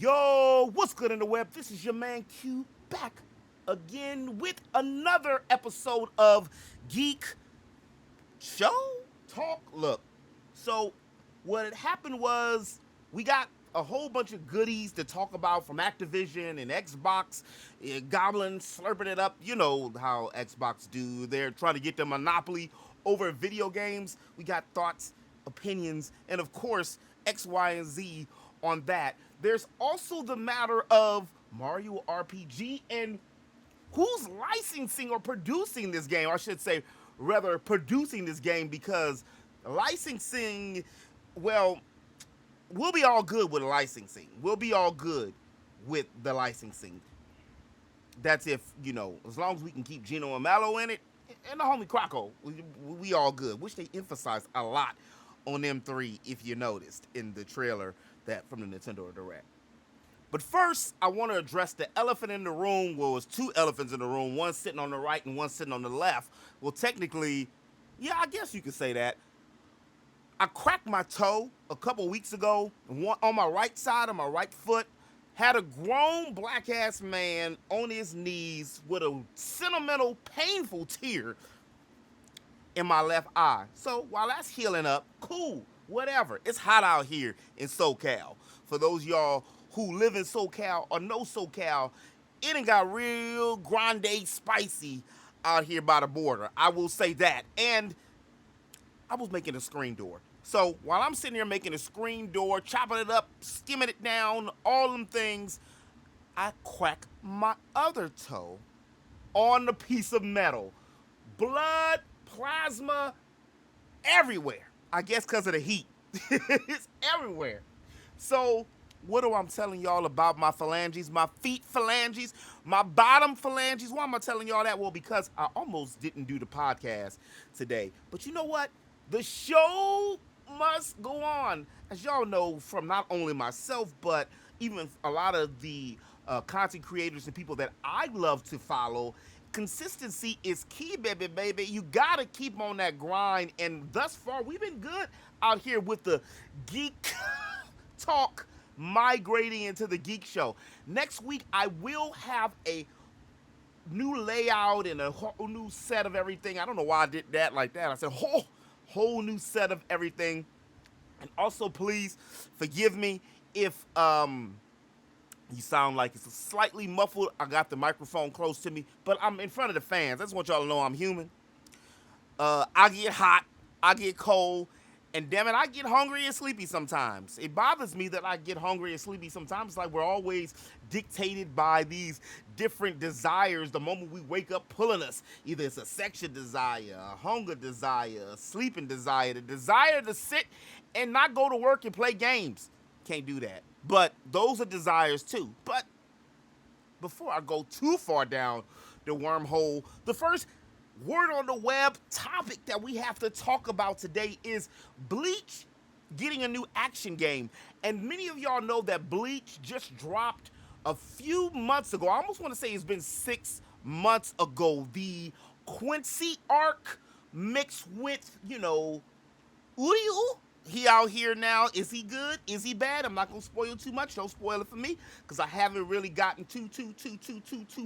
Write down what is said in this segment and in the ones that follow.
Yo, what's good in the web? This is your man Q back again with another episode of Geek Show Talk. Look, so what had happened was we got a whole bunch of goodies to talk about from Activision and Xbox. Goblin slurping it up. You know how Xbox do. They're trying to get the monopoly over video games. We got thoughts, opinions, and of course, X, Y, and Z on that. There's also the matter of Mario RPG and who's licensing or producing this game. I should say, rather, producing this game, because licensing, well, we'll be all good with licensing. We'll be all good with the licensing. That's if, as long as we can keep Gino and Mallow in it, and the homie Croco, we all good. Which they emphasized a lot on M3, if you noticed, in the trailer that from the Nintendo Direct. But first, I want to address the elephant in the room. Well, it's two elephants in the room, one sitting on the right and one sitting on the left. Well, technically, yeah, I guess you could say that. I cracked my toe a couple weeks ago on my right side of my right foot. Had a grown black-ass man on his knees with a sentimental, painful tear in my left eye. So while that's healing up, cool, whatever. It's hot out here in SoCal. For those y'all who live in SoCal or know SoCal, it done got real grande spicy out here by the border. I will say that. And I was making a screen door. So while I'm sitting here making a screen door, chopping it up, skimming it down, all them things, I crack my other toe on the piece of metal. Blood, plasma, everywhere. I guess because of the heat. It's everywhere. So what am I telling y'all about my phalanges, my feet phalanges, my bottom phalanges? Why am I telling y'all that? Well, because I almost didn't do the podcast today. But you know what? The show must go on. As y'all know from not only myself, but even a lot of the content creators and people that I love to follow, consistency is key, baby. You gotta keep on that grind. And thus far, we've been good out here with the Geek Talk migrating into the Geek Show. Next week, I will have a new layout and a whole new set of everything. I don't know why I did that like that. I said, whole new set of everything. And also, please forgive me if you sound like it's slightly muffled. I got the microphone close to me, but I'm in front of the fans. I just want y'all to know I'm human. I get hot, I get cold, and damn it, I get hungry and sleepy sometimes. It bothers me that I get hungry and sleepy sometimes. It's like we're always dictated by these different desires the moment we wake up pulling us. Either it's a sexual desire, a hunger desire, a sleeping desire, the desire to sit and not go to work and play games. Can't do that. But those are desires too. But before I go too far down the wormhole, the first word on the web topic that we have to talk about today is BLEACH getting a new action game. And many of y'all know that BLEACH just dropped a few months ago. I almost want to say it's been 6 months ago. The Quincy arc mixed with, Uyu. He out here now. Is he good? Is he bad? I'm not going to spoil too much. Don't spoil it for me, because I haven't really gotten too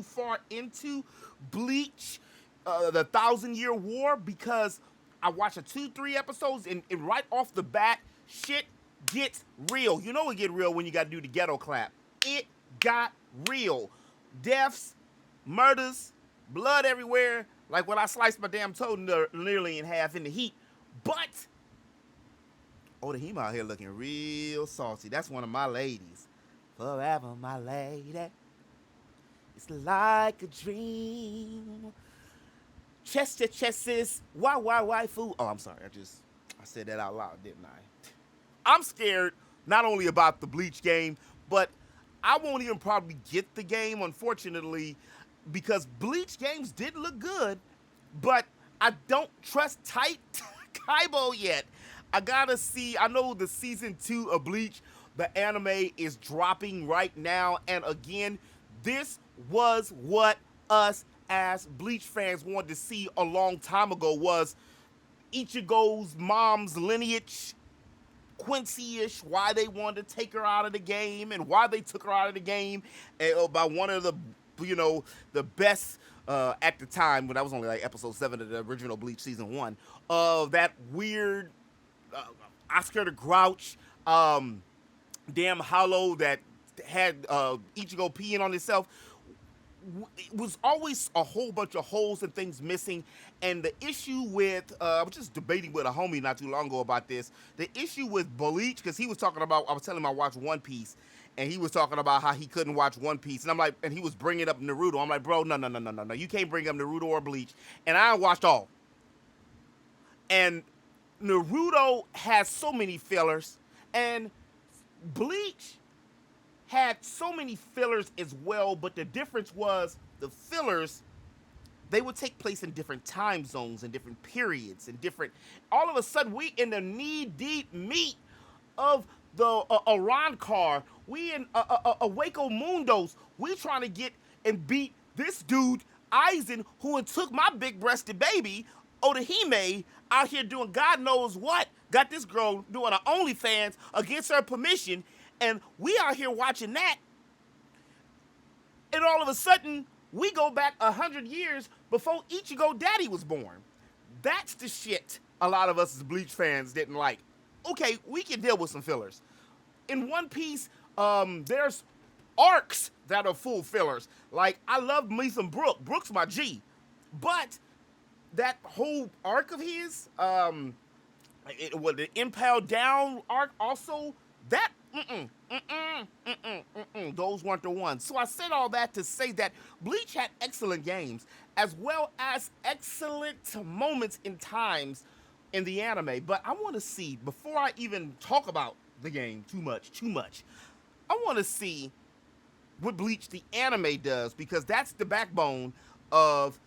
far into BLEACH, the 1,000-Year War, because I watched 2-3 episodes, and right off the bat, shit gets real. You know it get real when you got to do the ghetto clap. It got real. Deaths, murders, blood everywhere, like when I sliced my damn toe nearly in half in the heat. But the him out here looking real saucy. That's one of my ladies. Forever, my lady. It's like a dream. Chest to chesses. Why, fool. Oh, I'm sorry. I said that out loud, didn't I? I'm scared not only about the BLEACH game, but I won't even probably get the game, unfortunately, because BLEACH games did look good, but I don't trust Tight Kaibo yet. I gotta see. I know the season 2 of BLEACH, the anime, is dropping right now. And again, this was what us as BLEACH fans wanted to see a long time ago, was Ichigo's mom's lineage Quincy-ish, why they wanted to take her out of the game and why they took her out of the game, and by one of the, the best at the time, when that was only like episode 7 of the original Bleach season 1, of that weird Oscar the Grouch, damn hollow that had Ichigo peeing on himself. It was always a whole bunch of holes and things missing. And the issue with, I was just debating with a homie not too long ago about this. The issue with BLEACH, because he was talking about, I was telling him I watched One Piece, and he was talking about how he couldn't watch One Piece. And I'm like, and he was bringing up Naruto. I'm like, bro, no. You can't bring up Naruto or BLEACH. And I watched all. And Naruto has so many fillers, and BLEACH had so many fillers as well, but the difference was the fillers, they would take place in different time zones and different periods and different, all of a sudden we in the knee-deep meat of the Arankar, we in Waco Mundos, we trying to get and beat this dude, Aizen, who took my big-breasted baby, Odahime, out here doing God knows what, got this girl doing her OnlyFans against her permission, and we out here watching that, and all of a sudden, we go back 100 years before Ichigo Daddy was born. That's the shit a lot of us as Bleach fans didn't like. Okay, we can deal with some fillers. In One Piece, there's arcs that are full fillers. Like, I love me some Brook. Brook's my G. But that whole arc of his, the Impel Down arc also, that, those weren't the ones. So I said all that to say that Bleach had excellent games, as well as excellent moments in times in the anime. But I want to see, before I even talk about the game too much, I want to see what Bleach the anime does, because that's the backbone of,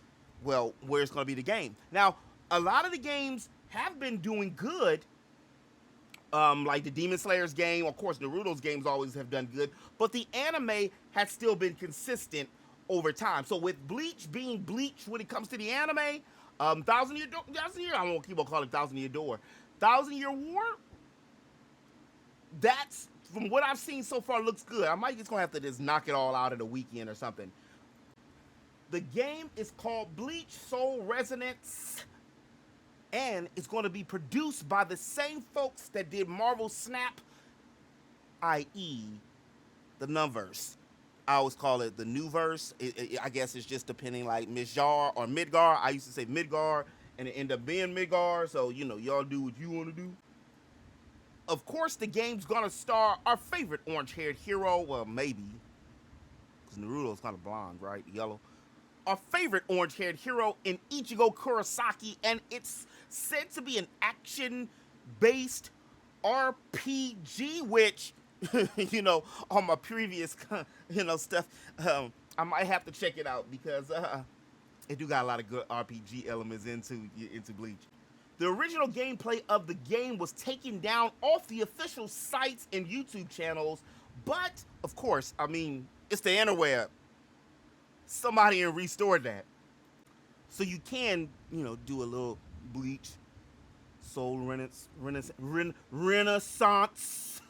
well, where it's going to be the game. Now, a lot of the games have been doing good, like the Demon Slayer's game. Of course, Naruto's games always have done good, but the anime has still been consistent over time. So with Bleach being Bleach when it comes to the anime, Thousand Year, I won't keep on calling it Thousand Year Door, Thousand Year War, that's, from what I've seen so far, looks good. I might just gonna have to just knock it all out in a weekend or something. The game is called Bleach Soul Resonance, and it's going to be produced by the same folks that did Marvel Snap, i.e. the Numverse. I always call it the Newverse. I guess it's just depending, like Midgar or Midgar. I used to say Midgar, and it ended up being Midgar, so, y'all do what you want to do. Of course, the game's going to star our favorite orange-haired hero. Well, maybe, because Naruto's kind of blonde, right? Yellow. Our favorite orange-haired hero in Ichigo Kurosaki, and it's said to be an action-based RPG, which, on my previous, stuff, I might have to check it out, because it do got a lot of good RPG elements into Bleach. The original gameplay of the game was taken down off the official sites and YouTube channels, but, of course, it's the interweb. Somebody restored that. So you can, do a little Bleach Soul Renaissance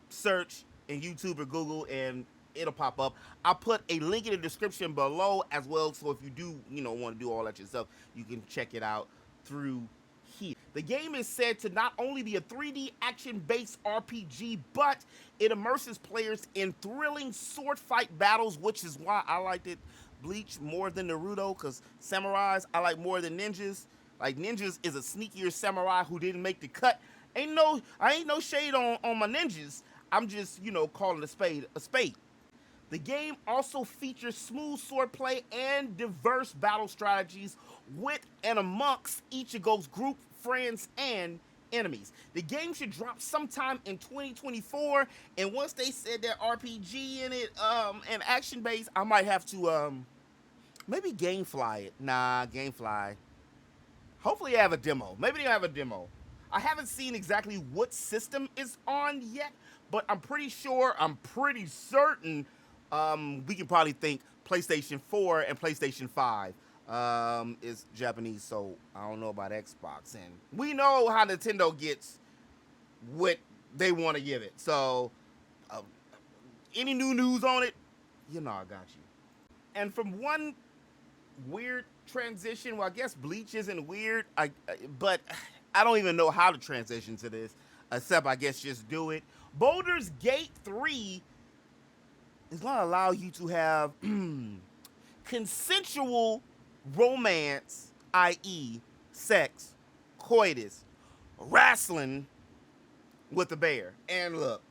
search in YouTube or Google, and it'll pop up. I'll put a link in the description below as well, so if you do, want to do all that yourself, you can check it out through here. The game is said to not only be a 3D action-based RPG, but it immerses players in thrilling sword fight battles, which is why I liked it, Bleach, more than Naruto, because samurais I like more than ninjas. Like, ninjas is a sneakier samurai who didn't make the cut. I ain't no shade on my ninjas. I'm just, calling a spade a spade. The game also features smooth swordplay and diverse battle strategies with and amongst Ichigo's group, friends, and enemies. The game should drop sometime in 2024, and once they said that RPG in it, and action-based, I might have to, maybe Gamefly it. Nah, Gamefly. Hopefully they have a demo. Maybe they have a demo. I haven't seen exactly what system is on yet, but I'm pretty certain, we can probably think PlayStation 4 and PlayStation 5 is Japanese, so I don't know about Xbox. And we know how Nintendo gets what they want to give it. So, any new news on it? You know I got you. And from one weird transition, well, I guess Bleach isn't weird, but I don't even know how to transition to this, except I guess just do it. Baldur's Gate 3 is going to allow you to have consensual romance, i.e., sex, coitus, wrestling with a bear. And look,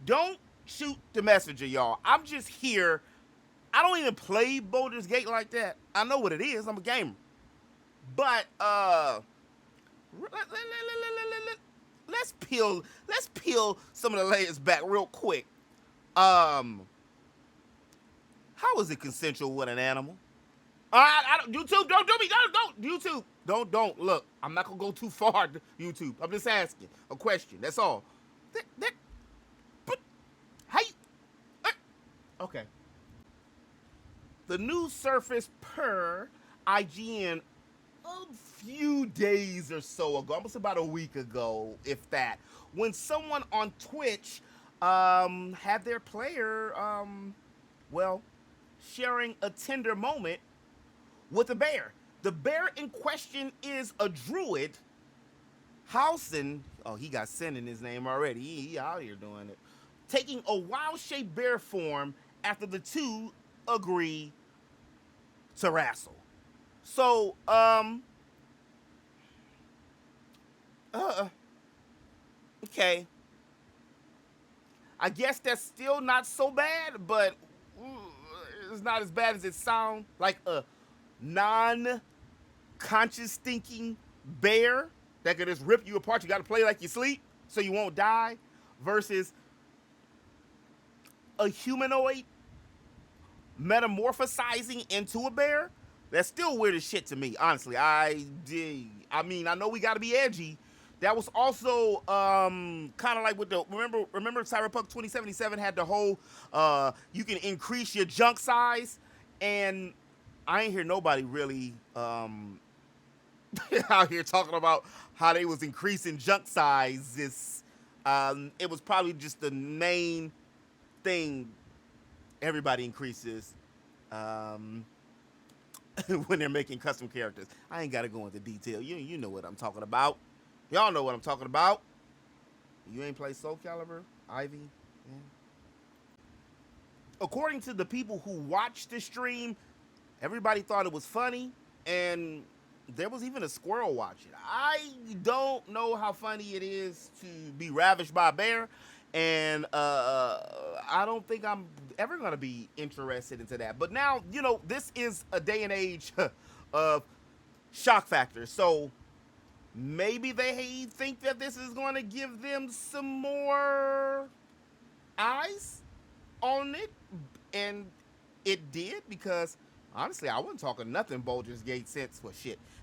don't shoot the messenger, y'all. I'm just here. I don't even play Baldur's Gate like that. I know what it is. I'm a gamer. But let's peel some of the layers back real quick. How is it consensual with an animal? I don't, YouTube, don't do me. Don't YouTube. Don't look. I'm not gonna go too far, YouTube. I'm just asking a question. That's all. But how you? Okay. The news surfaced per IGN a few days or so ago, almost about a week ago, if that, when someone on Twitch had their player, sharing a tender moment with a bear. The bear in question is a druid, Housen. Oh, he got sin in his name already. He out here doing it. Taking a wild-shaped bear form after the two agree to wrestle. So, okay. I guess that's still not so bad, but it's not as bad as it sounds. Like a non-conscious thinking bear that could just rip you apart. You got to play like you sleep so you won't die, versus a humanoid metamorphosizing into a bear. That's still weird as shit to me, honestly. I mean, I know we got to be edgy. That was also kind of like with the remember Cyberpunk 2077 had the whole you can increase your junk size, and I ain't hear nobody really out here talking about how they was increasing junk sizes. It was probably just the main thing everybody increases when they're making custom characters. I ain't got to go into detail. You know what I'm talking about. Y'all know what I'm talking about. You ain't played Soul Calibur, Ivy? Yeah. According to the people who watched the stream, everybody thought it was funny, and there was even a squirrel watching. I don't know how funny it is to be ravished by a bear, and I don't think I'm ever going to be interested into that. But now, this is a day and age of shock factor, so maybe they think that this is going to give them some more eyes on it, and it did, because honestly, I wasn't talking nothing Baldur's Gate since,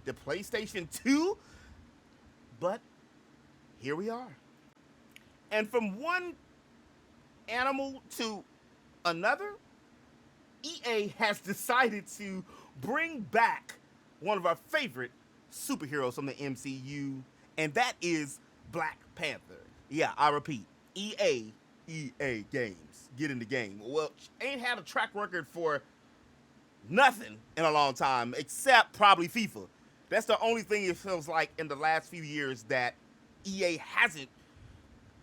the PlayStation 2, but here we are. And from one animal to another, EA has decided to bring back one of our favorite superheroes from the MCU, and that is Black Panther. Yeah, I repeat, EA Games. Get in the game. Well, ain't had a track record for nothing in a long time, except probably FIFA. That's the only thing it feels like in the last few years that EA hasn't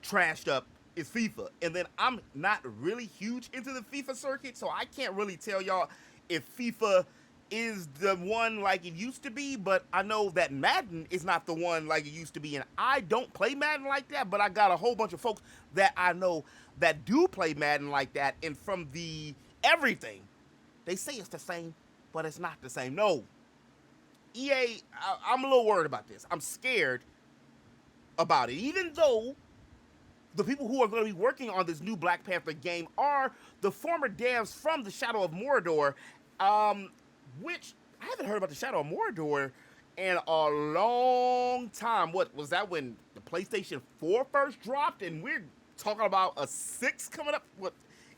trashed up is FIFA. And then I'm not really huge into the FIFA circuit, so I can't really tell y'all if FIFA is the one like it used to be, but I know that Madden is not the one like it used to be, and I don't play Madden like that, but I got a whole bunch of folks that I know that do play Madden like that, and from the everything, they say it's the same, but it's not the same. No. EA, I'm a little worried about this. I'm scared about it, even though the people who are going to be working on this new Black Panther game are the former devs from the Shadow of Mordor, which I haven't heard about the Shadow of Mordor in a long time. What was that, when the PlayStation 4 first dropped, and we're talking about a 6 coming up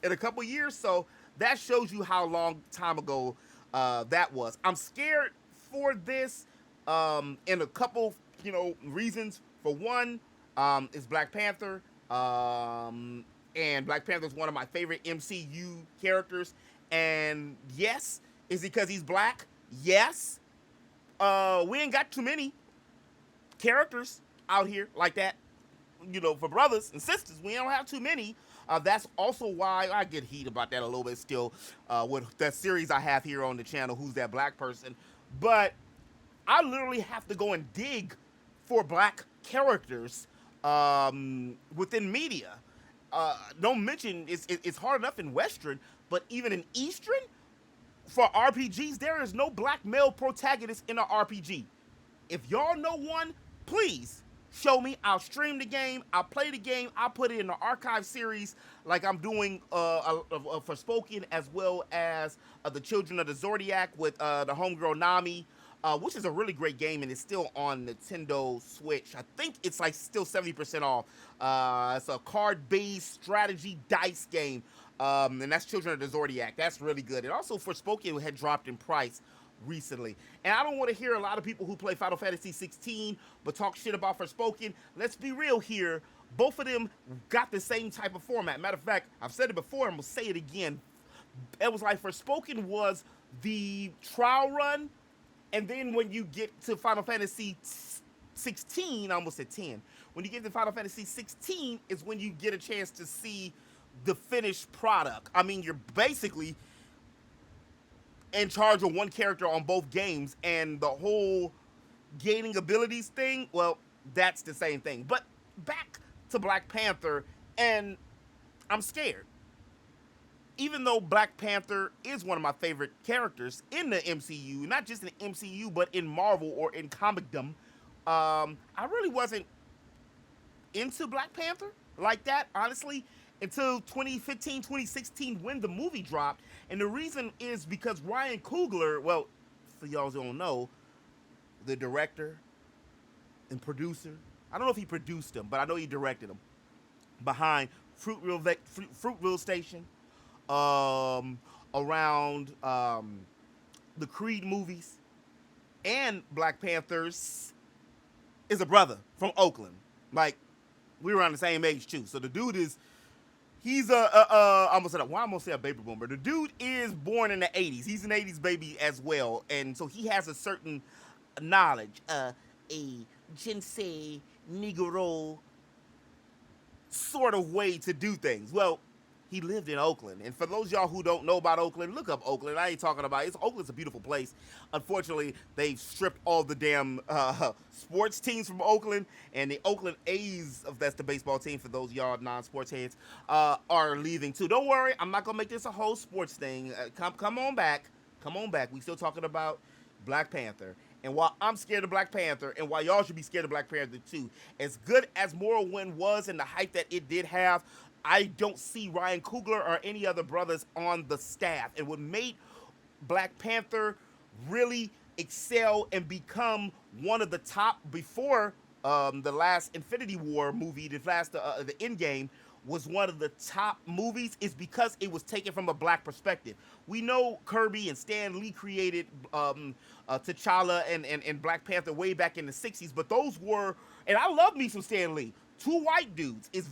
in a couple years? So that shows you how long time ago that was. I'm scared for this in a couple reasons. For one, is Black Panther. And Black Panther is one of my favorite MCU characters. And yes, is it because he's black? Yes. We ain't got too many characters out here like that. For brothers and sisters, we don't have too many. That's also why I get heat about that a little bit still with that series I have here on the channel, Who's That Black Person? But I literally have to go and dig for black characters within media. Don't mention it's hard enough in Western, but even in Eastern, for RPGs, there is no black male protagonist in an RPG. If y'all know one, please show me. I'll stream the game. I'll play the game. I'll put it in the archive series like I'm doing for Spoken, as well as the Children of the Zodiac with the homegirl Nami, which is a really great game, and it's still on Nintendo Switch. I think it's like still 70% off. It's a card-based strategy dice game, and that's Children of the Zodiac. That's really good. And also Forspoken had dropped in price recently. And I don't want to hear a lot of people who play Final Fantasy 16 but talk shit about Forspoken. Let's be real here. Both of them got the same type of format. Matter of fact, I've said it before, I'm going to say it again. It was like Forspoken was the trial run, and then when you get to Final Fantasy 16, I almost said 10. When you get to Final Fantasy 16 is when you get a chance to see the finished product. I mean, you're basically in charge of one character on both games, and the whole gaining abilities thing, well, that's the same thing. But back to Black Panther, and I'm scared. Even though Black Panther is one of my favorite characters in the MCU, not just in the MCU, but in Marvel or in comicdom, I really wasn't into Black Panther like that, honestly, until 2015, 2016, when the movie dropped. And the reason is because Ryan Coogler, well, for y'all who don't know, the director and producer, I don't know if he produced them, but I know he directed them, behind Fruitville Station, around the Creed movies, and Black Panthers, is a brother from Oakland. Like, we were around the same age too. So the dude is, he's I almost said, well, I'm gonna say a baby boomer. The dude is born in the 80s. He's an 80s baby as well, and so he has a certain knowledge, a Jinsei Negro sort of way to do things. Well, he lived in Oakland, and for those of y'all who don't know about Oakland, look up Oakland. I ain't talking about it. Oakland's a beautiful place. Unfortunately, they've stripped all the damn sports teams from Oakland, and the Oakland A's, if that's the baseball team for those y'all non-sports heads, are leaving too. Don't worry, I'm not gonna make this a whole sports thing. Come on back. We still talking about Black Panther. And while I'm scared of Black Panther, and while y'all should be scared of Black Panther too, as good as Morrowind was and the hype that it did have, I don't see Ryan Coogler or any other brothers on the staff. And what made Black Panther really excel and become one of the top before the last Infinity War movie, the Endgame, was one of the top movies, is because it was taken from a black perspective. We know Kirby and Stan Lee created T'Challa and Black Panther way back in the 60s, but those were, and I love me some Stan Lee, two white dudes. It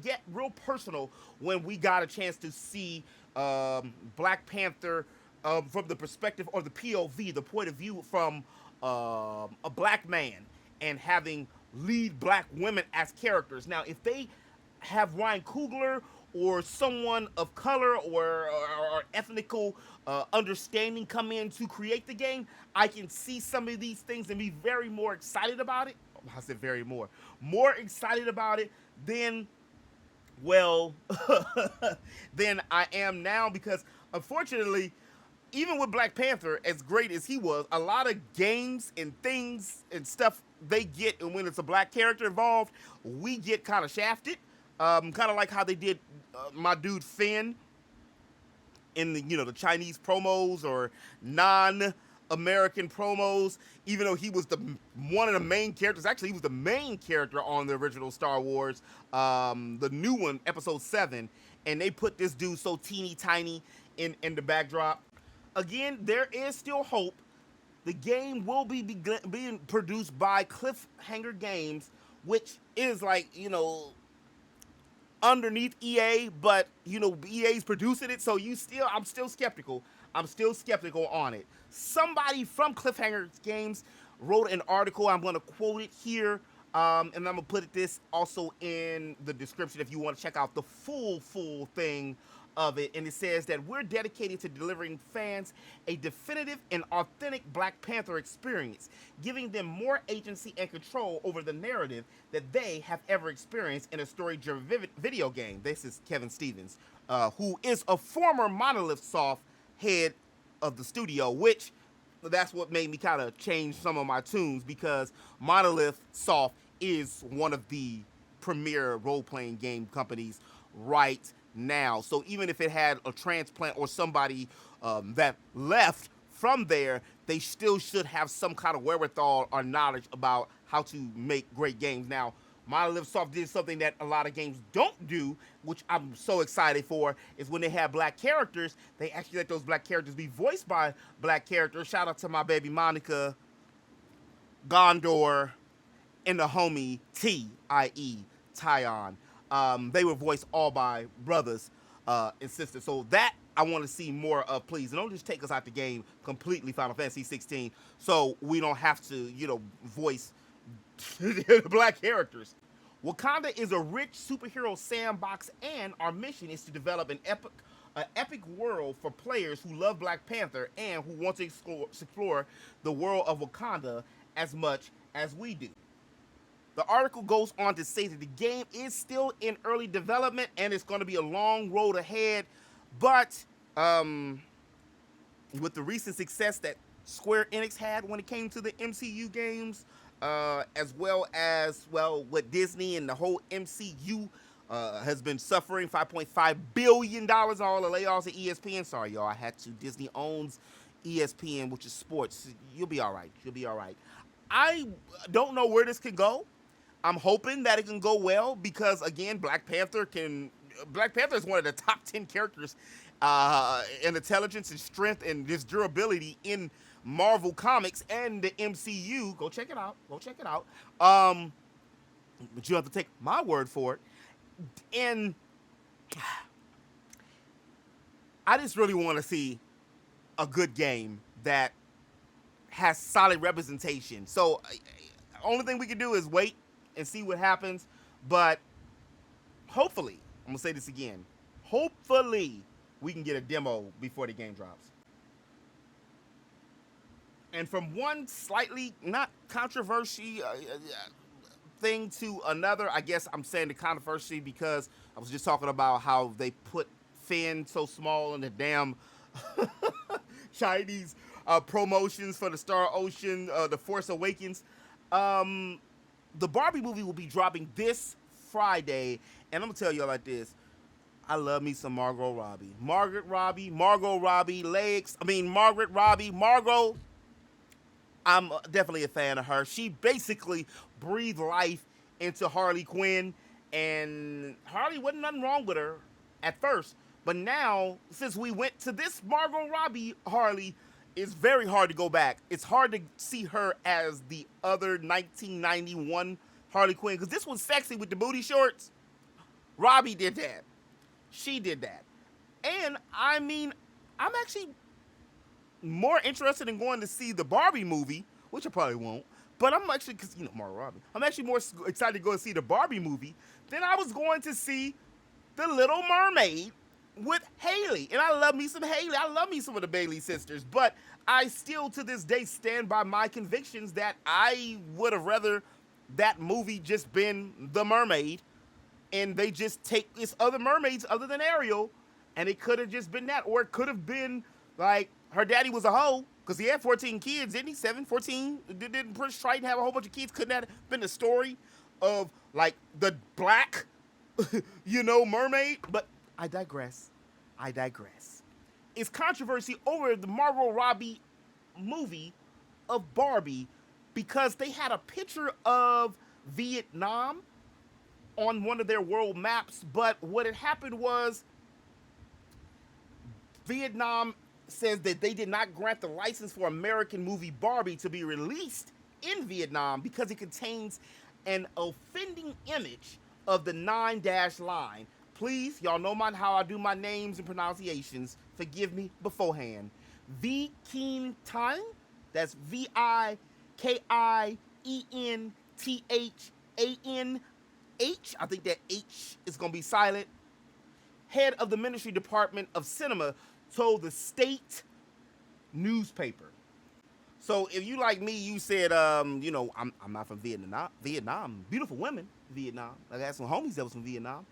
get real personal when we got a chance to see Black Panther from the perspective, or the POV, the point of view from a black man, and having lead black women as characters. Now, if they have Ryan Coogler or someone of color or ethnical understanding come in to create the game, I can see some of these things and be very more excited about it. I said very more excited about it than, well, than I am now, because unfortunately, even with Black Panther, as great as he was, a lot of games and things and stuff they get, and when it's a black character involved, we get kind of shafted. Kind of like how they did my dude Finn in the Chinese promos or non-American promos, even though he was one of the main characters. Actually, he was the main character on the original Star Wars, the new one, Episode 7, and they put this dude so teeny tiny in the backdrop. Again, there is still hope. The game will be being produced by Cliffhanger Games, which is like, underneath EA, but EA's producing it, so I'm still skeptical. I'm still skeptical on it. Somebody from Cliffhanger Games wrote an article. I'm going to quote it here, and I'm going to put this also in the description if you want to check out the full thing of it. And it says that we're dedicated to delivering fans a definitive and authentic Black Panther experience, giving them more agency and control over the narrative that they have ever experienced in a story-driven video game. This is Kevin Stevens, who is a former Monolith Soft head of the studio, which that's what made me kind of change some of my tunes, because Monolith Soft is one of the premier role-playing game companies right now. So even if it had a transplant or somebody that left from there, they still should have some kind of wherewithal or knowledge about how to make great games. Now, Monolith Soft did something that a lot of games don't do, which I'm so excited for, is when they have black characters, they actually let those black characters be voiced by black characters. Shout out to my baby Monica, Gondor, and the homie T, i.e. Tyon. They were voiced all by brothers and sisters. So that I want to see more of, please. And don't just take us out the game completely, Final Fantasy 16, so we don't have to, voice black characters. Wakanda is a rich superhero sandbox, and our mission is to develop an epic world for players who love Black Panther and who want to explore the world of Wakanda as much as we do. The article goes on to say that the game is still in early development and it's going to be a long road ahead, but with the recent success that Square Enix had when it came to the MCU games, as well as what Disney and the whole MCU has been suffering, $5.5 billion on all the layoffs at ESPN. Sorry, y'all, I had to. Disney owns ESPN, which is sports. You'll be all right. I don't know where this could go. I'm hoping that it can go well because, again, Black Panther is one of the top 10 characters in intelligence and strength and just durability in Marvel Comics and the MCU. Go check it out. But you have to take my word for it. And I just really want to see a good game that has solid representation. So only thing we can do is wait and see what happens. But hopefully, I'm going to say this again, hopefully we can get a demo before the game drops. And from one slightly not controversy thing to another, I guess I'm saying the controversy because I was just talking about how they put Finn so small in the damn Chinese promotions for the Star Ocean, The Force Awakens. The Barbie movie will be dropping this Friday, and I'm gonna tell you like this. I love me some Margot Robbie. Margot Robbie, Margot. I'm definitely a fan of her. She basically breathed life into Harley Quinn, and Harley wasn't nothing wrong with her at first. But now, since we went to this Margot Robbie Harley, it's very hard to go back. It's hard to see her as the other 1991 Harley Quinn, because this was sexy with the booty shorts. Robbie did that. She did that. And, I mean, I'm actually more interested in going to see the Barbie movie, which I probably won't, but I'm actually, because, Margot Robbie, I'm actually more excited to go and see the Barbie movie than I was going to see The Little Mermaid with Haley. And I love me some Haley. I love me some of the Bailey sisters, but I still to this day stand by my convictions that I would have rather that movie just been The Mermaid, and they just take this other mermaids other than Ariel, and it could have just been that, or it could have been like her daddy was a hoe because he had 14 kids, didn't he? 14? Didn't Prince Triton have a whole bunch of kids? Couldn't that have been the story of like the black, mermaid? But I digress. It's controversy over the Margot Robbie movie of Barbie because they had a picture of Vietnam on one of their world maps, but what had happened was Vietnam says that they did not grant the license for American movie Barbie to be released in Vietnam because it contains an offending image of the 9 dash line. Please, y'all know how I do my names and pronunciations. Forgive me beforehand. V Keen Time. That's VIKIENTHANH. I think that H is going to be silent. Head of the Ministry Department of Cinema told the state newspaper. So if you like me, you said, I'm not from Vietnam. Vietnam, beautiful women, Vietnam. I had some homies that was from Vietnam,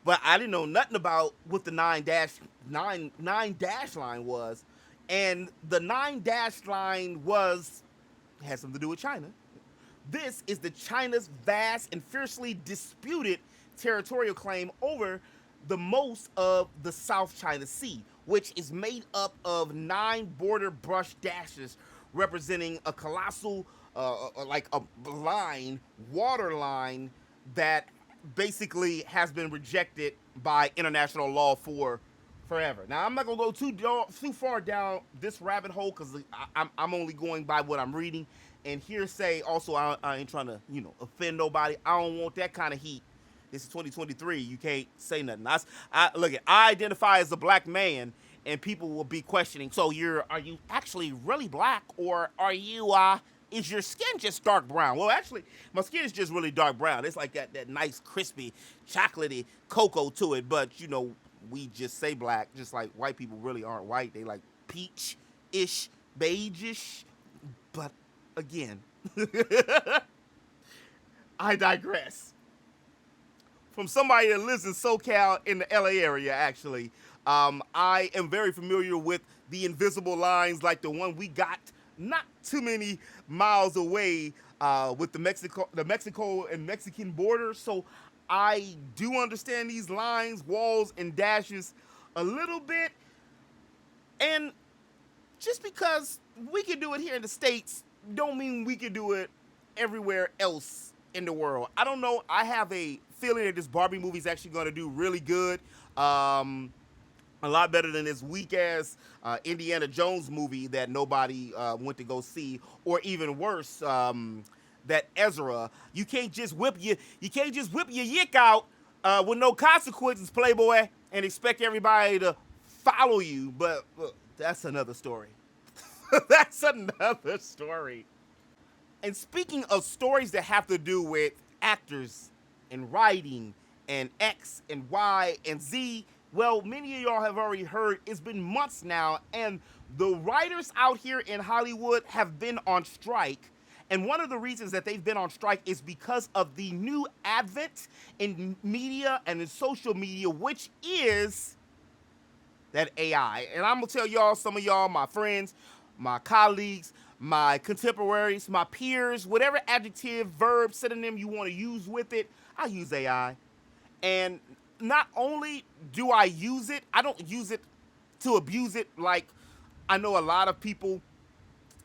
but I didn't know nothing about what the nine dash line was, and the 9 dash line had something to do with China. This is the China's vast and fiercely disputed territorial claim over the most of the South China Sea, which is made up of 9 border brush dashes representing a colossal, like a water line that basically has been rejected by international law for forever. Now, I'm not going to go too far down this rabbit hole because I'm only going by what I'm reading. And hearsay, also, I ain't trying to, offend nobody. I don't want that kind of heat. This is 2023. You can't say nothing. I identify as a black man, and people will be questioning. So are you actually really black, or are you is your skin just dark brown? Well, actually, my skin is just really dark brown. It's like that nice crispy, chocolatey cocoa to it. But we just say black, just like white people really aren't white. They like peach-ish, beige-ish. But again, I digress. From somebody that lives in SoCal in the LA area, actually, I am very familiar with the invisible lines like the one we got not too many miles away with the Mexico and Mexican border. So I do understand these lines, walls, and dashes a little bit. And just because we can do it here in the States don't mean we can do it everywhere else in the world. I don't know. I have a feeling that this Barbie movie is actually going to do really good. A lot better than this weak-ass Indiana Jones movie that nobody went to go see, or even worse, that Ezra. You can't just whip your yick out with no consequences, Playboy, and expect everybody to follow you. But look, that's another story. That's another story. And speaking of stories that have to do with actors and writing and X and Y and Z, well, many of y'all have already heard it's been months now, and the writers out here in Hollywood have been on strike. And one of the reasons that they've been on strike is because of the new advent in media and in social media, which is that AI. And I'm going to tell y'all, some of y'all, my friends, my colleagues, my contemporaries, my peers, whatever adjective, verb, synonym you want to use with it, I use AI. And not only do I use it, I don't use it to abuse it like I know a lot of people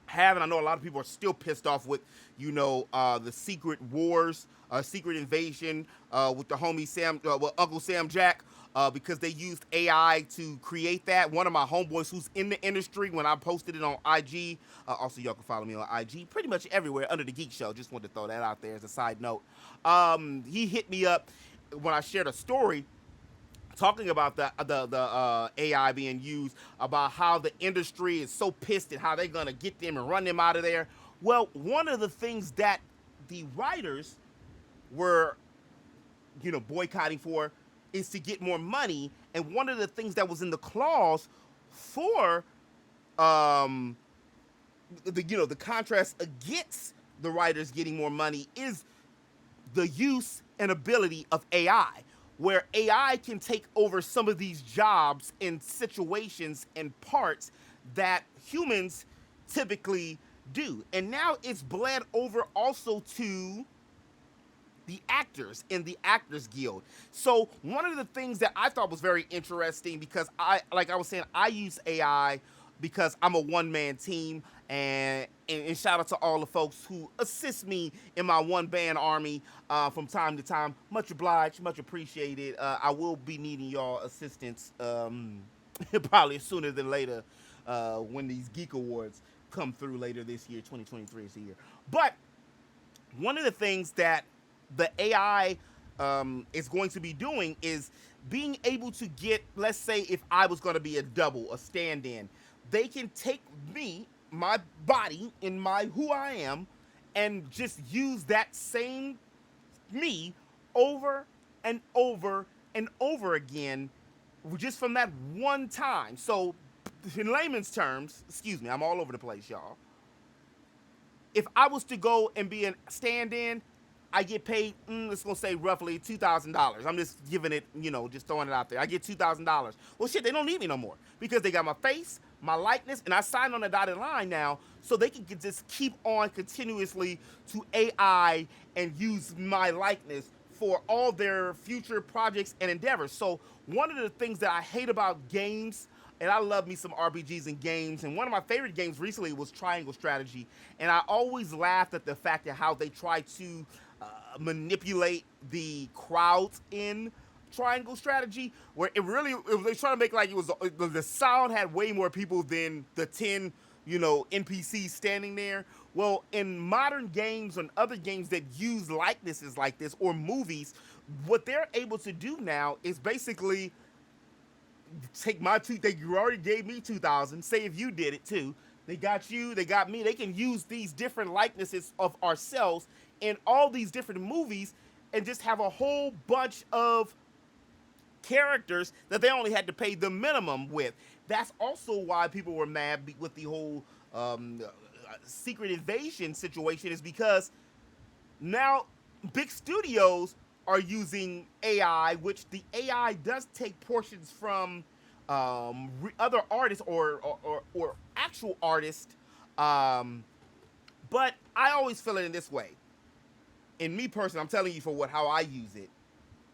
have, and I know a lot of people are still pissed off with, the secret wars, secret invasion with the homie Sam, Uncle Sam Jack, because they used AI to create that. One of my homeboys who's in the industry, when I posted it on IG, also y'all can follow me on IG, pretty much everywhere under the Geek Show. Just wanted to throw that out there as a side note. He hit me up when I shared a story talking about the AI being used, about how the industry is so pissed at how they're going to get them and run them out of there. Well, one of the things that the writers were, boycotting for is to get more money. And one of the things that was in the clause for the contrast against the writers getting more money is the use and ability of AI, where AI can take over some of these jobs in situations and parts that humans typically do. And now it's bled over also to the actors in the Actors Guild. So one of the things that I thought was very interesting, because I was saying, I use AI because I'm a one-man team, and shout out to all the folks who assist me in my one-band army from time to time. Much obliged, much appreciated. I will be needing y'all assistance probably sooner than later when these Geek Awards come through later this year. 2023 is the year. But one of the things that the AI is going to be doing is being able to get, let's say, if I was going to be a double, a stand-in, they can take me, my body, and my who I am, and just use that same me over and over and over again just from that one time. So, in layman's terms, excuse me, I'm all over the place, y'all. If I was to go and be a stand-in, I get paid, let's go say roughly $2,000. I'm just giving it, just throwing it out there. I get $2,000. Well, shit, they don't need me no more because they got my face, my likeness, and I signed on the dotted line now, so they can just keep on continuously to AI and use my likeness for all their future projects and endeavors. So one of the things that I hate about games, and I love me some RPGs and games, and one of my favorite games recently was Triangle Strategy, and I always laughed at the fact of how they try to manipulate the crowds in Triangle Strategy, where they trying to make like it was the sound had way more people than the 10 NPCs standing there. Well, in modern games and other games that use likenesses like this or movies, what they're able to do now is basically take my two. They already gave me 2,000. Say if you did it too, they got you. They got me. They can use these different likenesses of ourselves in all these different movies and just have a whole bunch of characters that they only had to pay the minimum with. That's also why people were mad with the whole secret invasion situation, is because now big studios are using AI, which the AI does take portions from other artists or actual artists. But I always feel it in this way. In me personally, I'm telling you how I use it.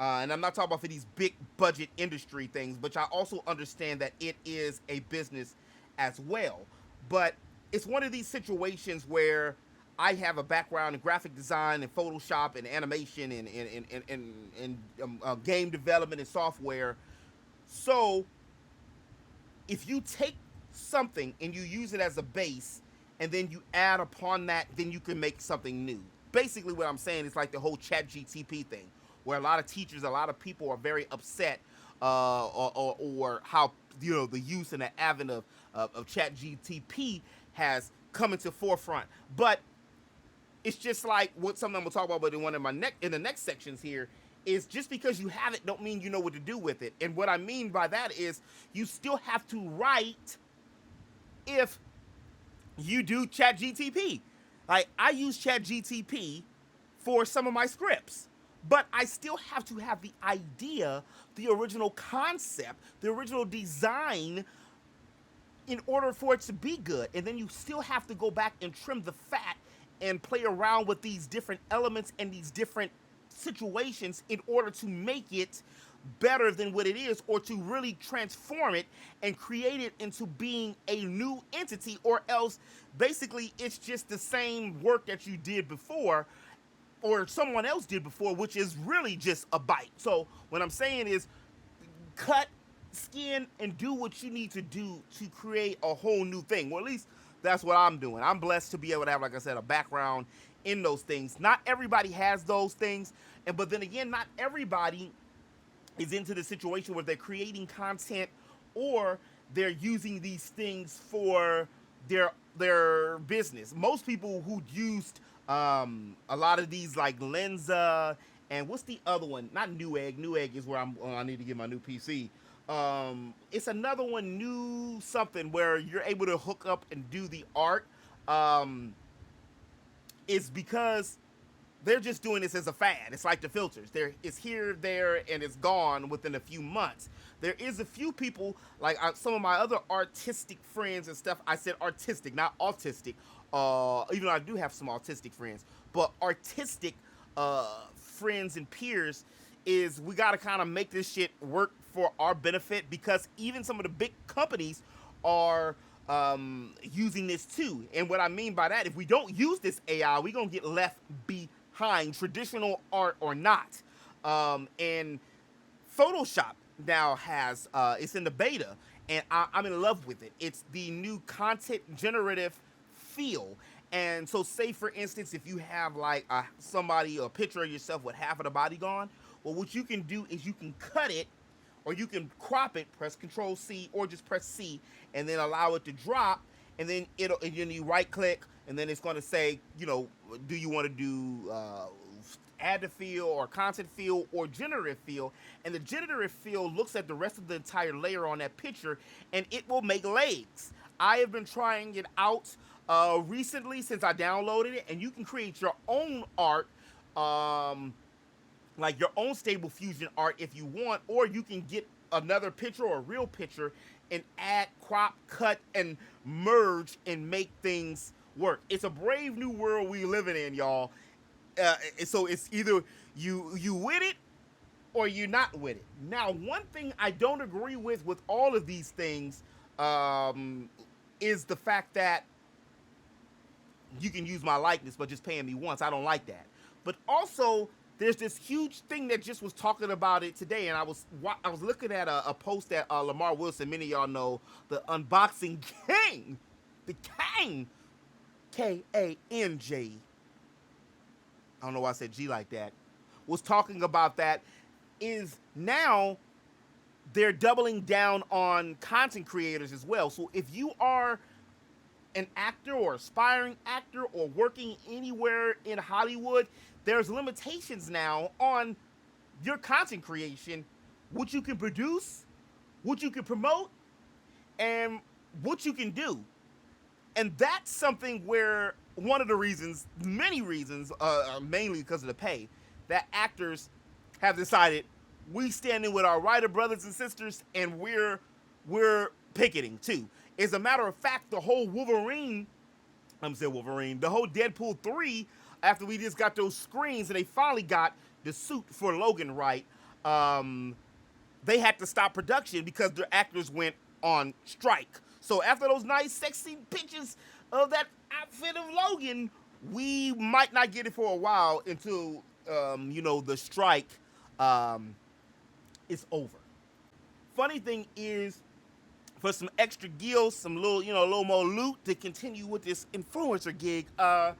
And I'm not talking about for these big budget industry things, but I also understand that it is a business as well. But it's one of these situations where I have a background in graphic design and Photoshop and animation and game development and software. So if you take something and you use it as a base and then you add upon that, then you can make something new. Basically what I'm saying is like the whole ChatGTP thing, where a lot of teachers, a lot of people are very upset or how the use and the advent of ChatGTP has come into forefront. But it's just like what something I'm gonna talk about, but in the next sections here is just because you have it don't mean you know what to do with it. And what I mean by that is you still have to write if you do ChatGTP. Like I use ChatGTP for some of my scripts, but I still have to have the idea, the original concept, the original design in order for it to be good. And then you still have to go back and trim the fat and play around with these different elements and these different situations in order to make it better than what it is, or to really transform it and create it into being a new entity, or else basically it's just the same work that you did before or someone else did before, which is really just a bite. So what I'm saying is cut skin and do what you need to do to create a whole new thing. Well, at least that's what I'm doing. I'm blessed to be able to have, like I said, a background in those things. Not everybody has those things, but then again, not everybody is into the situation where they're creating content or they're using these things for their business. Most people who used a lot of these like Lenza and what's the other one? Not Newegg. Newegg is where I need to get my new PC. It's another one, new something, where you're able to hook up and do the art. It's because they're just doing this as a fad. It's like the filters. It's here, there, and it's gone within a few months. There is a few people, like some of my other artistic friends and stuff. I said artistic, not autistic. Even though I do have some autistic friends. But artistic friends and peers is we got to kind of make this shit work for our benefit, because even some of the big companies are using this too. And what I mean by that, if we don't use this AI, we're going to get left behind, traditional art or not. And Photoshop now has, it's in the beta, and I'm in love with it. It's the new content generative feel. And so, say for instance, if you have like somebody, a picture of yourself with half of the body gone, well, what you can do is you can cut it, or you can crop it. Press Control C, or just press C, and then allow it to drop. And then and then you right click, and then it's going to say, do you want to do add to fill, or content fill, or generative fill? And the generative fill looks at the rest of the entire layer on that picture, and it will make legs. I have been trying it out recently since I downloaded it, and you can create your own art, like your own Stable Fusion art if you want, or you can get another picture or a real picture and add, crop, cut, and merge and make things work. It's a brave new world we living in, y'all. So it's either you with it or you're not with it. Now, one thing I don't agree with all of these things is the fact that you can use my likeness but just paying me once. I don't like that. But also, there's this huge thing that just was talking about it today, and I was looking at a post that Lamar Wilson, many of y'all know, the unboxing king, the Kang, K-A-N-J. I don't know why I said G like that, was talking about that, is now they're doubling down on content creators as well. So if you are an actor or aspiring actor or working anywhere in Hollywood, there's limitations now on your content creation, what you can produce, what you can promote, and what you can do. And that's something where one of the reasons, many reasons, mainly because of the pay, that actors have decided we stand in with our writer brothers and sisters, and we're picketing too. As a matter of fact, the whole the whole Deadpool 3, after we just got those screens and they finally got the suit for Logan right, they had to stop production because their actors went on strike. So after those nice, sexy pictures of that outfit of Logan, we might not get it for a while until, the strike is over. Funny thing is, for some extra gills, some little more loot to continue with this influencer gig, I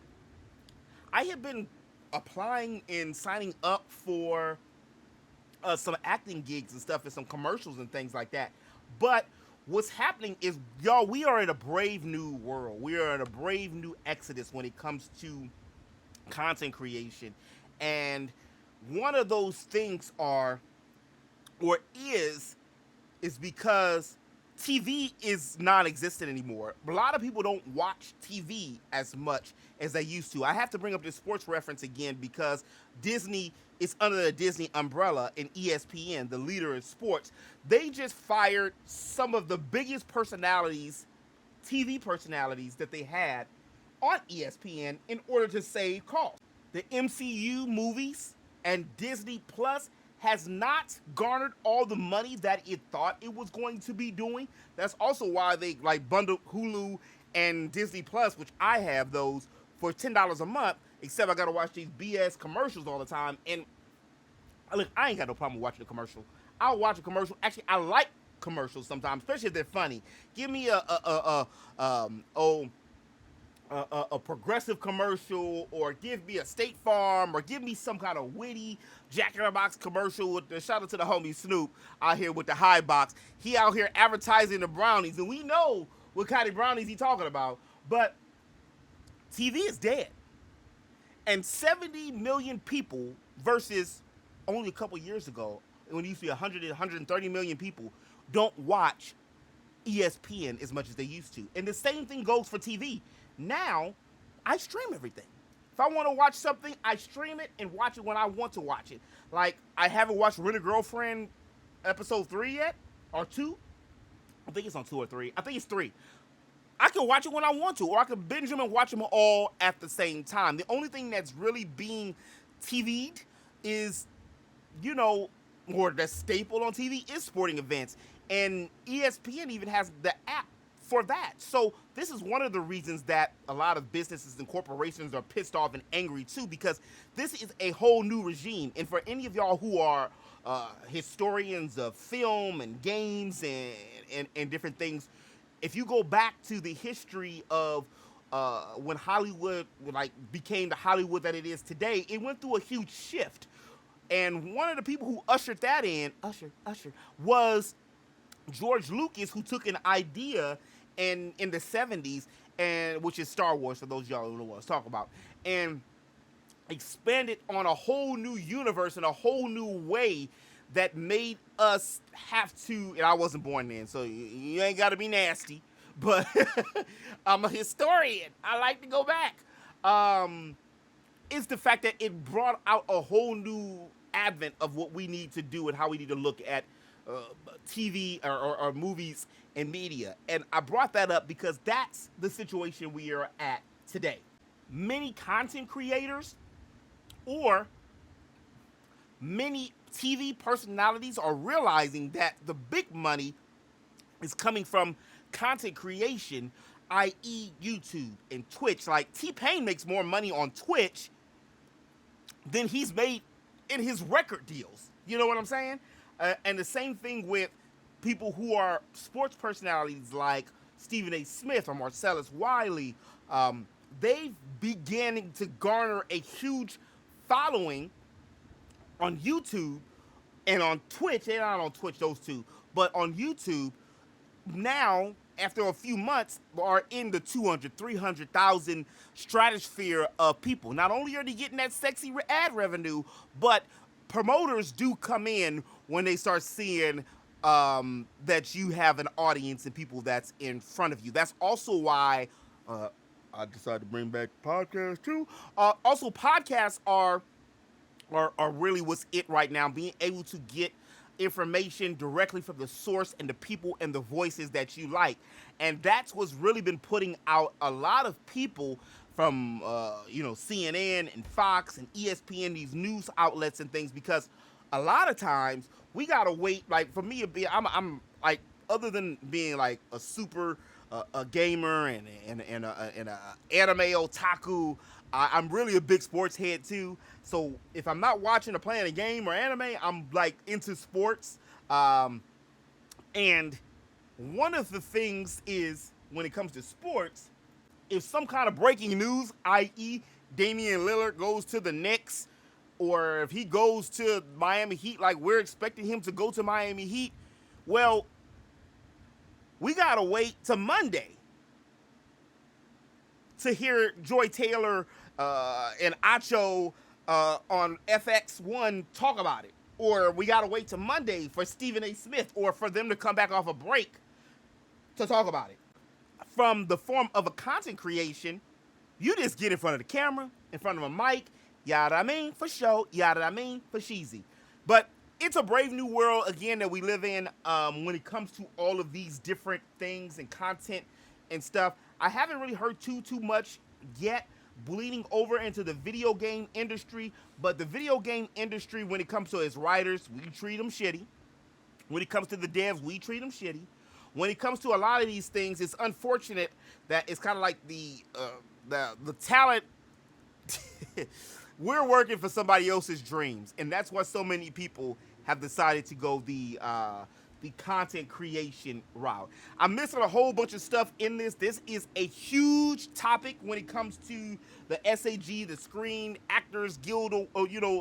have been applying and signing up for some acting gigs and stuff and some commercials and things like that. But what's happening is, y'all, we are in a brave new world. We are in a brave new exodus when it comes to content creation. And one of those things is because TV is non-existent anymore. A lot of people don't watch TV as much as they used to. I have to bring up this sports reference again because Disney is under the Disney umbrella, and ESPN, the leader in sports. They just fired some of the biggest personalities, TV personalities that they had on ESPN in order to save costs. The MCU movies and Disney Plus has not garnered all the money that it thought it was going to be doing. That's also why they bundled Hulu and Disney Plus, which I have those, for $10 a month, except I gotta watch these BS commercials all the time. And look, I ain't got no problem with watching a commercial. I'll watch a commercial. Actually, I like commercials sometimes, especially if they're funny. Give me a progressive commercial, or give me a State Farm, or give me some kind of witty Jack in the Box commercial with the shout out to the homie Snoop out here with the high box. He out here advertising the brownies, and we know what kind of brownies he talking about. But TV is dead. And 70 million people versus only a couple years ago, when it used to be 100 and 130 million people, don't watch ESPN as much as they used to. And the same thing goes for TV. Now, I stream everything. If I want to watch something, I stream it and watch it when I want to watch it. Like, I haven't watched Rent a Girlfriend episode 3 yet, or 2. I think it's on 2 or 3. I think it's 3. I can watch it when I want to, or I can binge them and watch them all at the same time. The only thing that's really being TV'd is, or that's staple on TV is sporting events. And ESPN even has the app for that. So this is one of the reasons that a lot of businesses and corporations are pissed off and angry too, because this is a whole new regime. And for any of y'all who are historians of film and games and different things, if you go back to the history of when Hollywood like became the Hollywood that it is today, it went through a huge shift. And one of the people who ushered that in, was George Lucas, who took an idea in the 70s, and which is Star Wars for those of y'all who know what I was talking about, and expanded on a whole new universe and a whole new way that made us have to, and I wasn't born then, so you ain't got to be nasty, but I'm a historian. I like to go back. Is the fact that it brought out a whole new advent of what we need to do and how we need to look at TV or movies and media. And I brought that up because that's the situation we are at today. Many content creators or many TV personalities are realizing that the big money is coming from content creation, i.e. YouTube and Twitch. Like T-Pain makes more money on Twitch than he's made in his record deals. You know what I'm saying? And the same thing with people who are sports personalities like Stephen A. Smith or Marcellus Wiley. They've beginning to garner a huge following on YouTube and on Twitch. They're not on Twitch, those two, but on YouTube now, after a few months, are in the 200, 300,000 stratosphere of people. Not only are they getting that sexy ad revenue, but promoters do come in when they start seeing that you have an audience and people that's in front of you. That's also why I decided to bring back podcasts too. Also, podcasts are really what's it right now. Being able to get information directly from the source and the people and the voices that you like. And that's what's really been putting out a lot of people from, CNN and Fox and ESPN, these news outlets and things, because a lot of times we gotta wait. Like for me, I'm like, other than being like a super a gamer and a anime otaku, I'm really a big sports head too. So if I'm not watching or playing a game or anime, I'm like into sports. And one of the things is when it comes to sports, if some kind of breaking news, i.e. Damian Lillard goes to the Knicks, or if he goes to Miami Heat, like we're expecting him to go to Miami Heat, well, we gotta wait till Monday to hear Joy Taylor and Acho on FX1 talk about it. Or we gotta wait till Monday for Stephen A. Smith or for them to come back off a break to talk about it. From the form of a content creation, you just get in front of the camera, in front of a mic, yada I mean, for show, yada I mean, for cheesy. But it's a brave new world, again, that we live in when it comes to all of these different things and content and stuff. I haven't really heard too much yet bleeding over into the video game industry, but the video game industry, when it comes to its writers, we treat them shitty. When it comes to the devs, we treat them shitty. When it comes to a lot of these things, it's unfortunate that it's kind of like the talent. We're working for somebody else's dreams, and that's why so many people have decided to go the content creation route. I'm missing a whole bunch of stuff in this. This is a huge topic when it comes to the SAG, the Screen Actors Guild,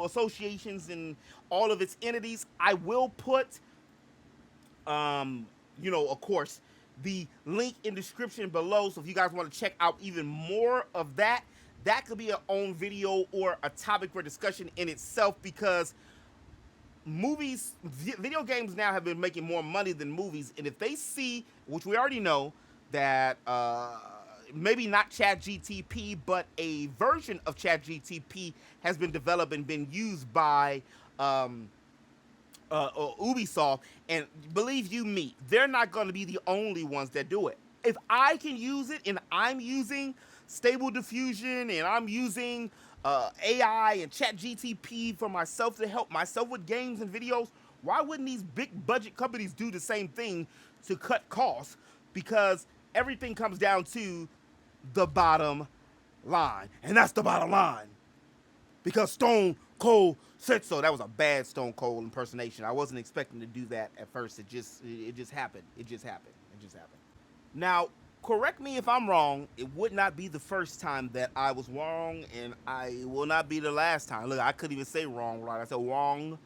associations and all of its entities. I will put, of course, the link in description below. So if you guys want to check out even more of that, that could be an own video or a topic for discussion in itself, because video games now have been making more money than movies. And if they see, which we already know, that maybe not ChatGTP, but a version of ChatGTP has been developed and been used by Ubisoft, and believe you me, they're not going to be the only ones that do it. If I can use it and I'm using Stable Diffusion and I'm using AI and ChatGTP for myself to help myself with games and videos, why wouldn't these big budget companies do the same thing to cut costs? Because everything comes down to the bottom line, and that's the bottom line. Because Stone Cold said so. That was a bad Stone Cold impersonation. I wasn't expecting to do that at first. It just happened. It just happened. Now, correct me if I'm wrong. It would not be the first time that I was wrong, and I will not be the last time. Look, I couldn't even say wrong right. I said wrong.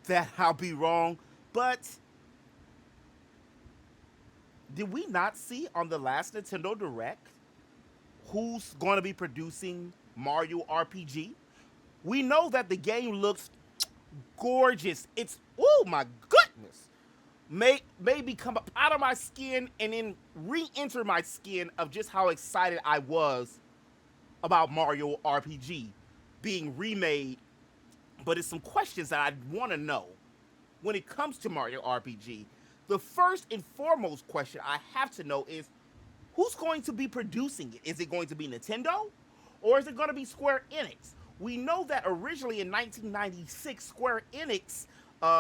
That I'll be wrong. But did we not see on the last Nintendo Direct who's going to be producing Mario RPG? We know that the game looks gorgeous. It's, oh my goodness. Made me come up out of my skin and then re-enter my skin of just how excited I was about Mario RPG being remade. But it's some questions that I want to know when it comes to Mario RPG. The first and foremost question I have to know is, who's going to be producing it? Is it going to be Nintendo, or is it going to be Square Enix? We know that originally in 1996, Square Enix,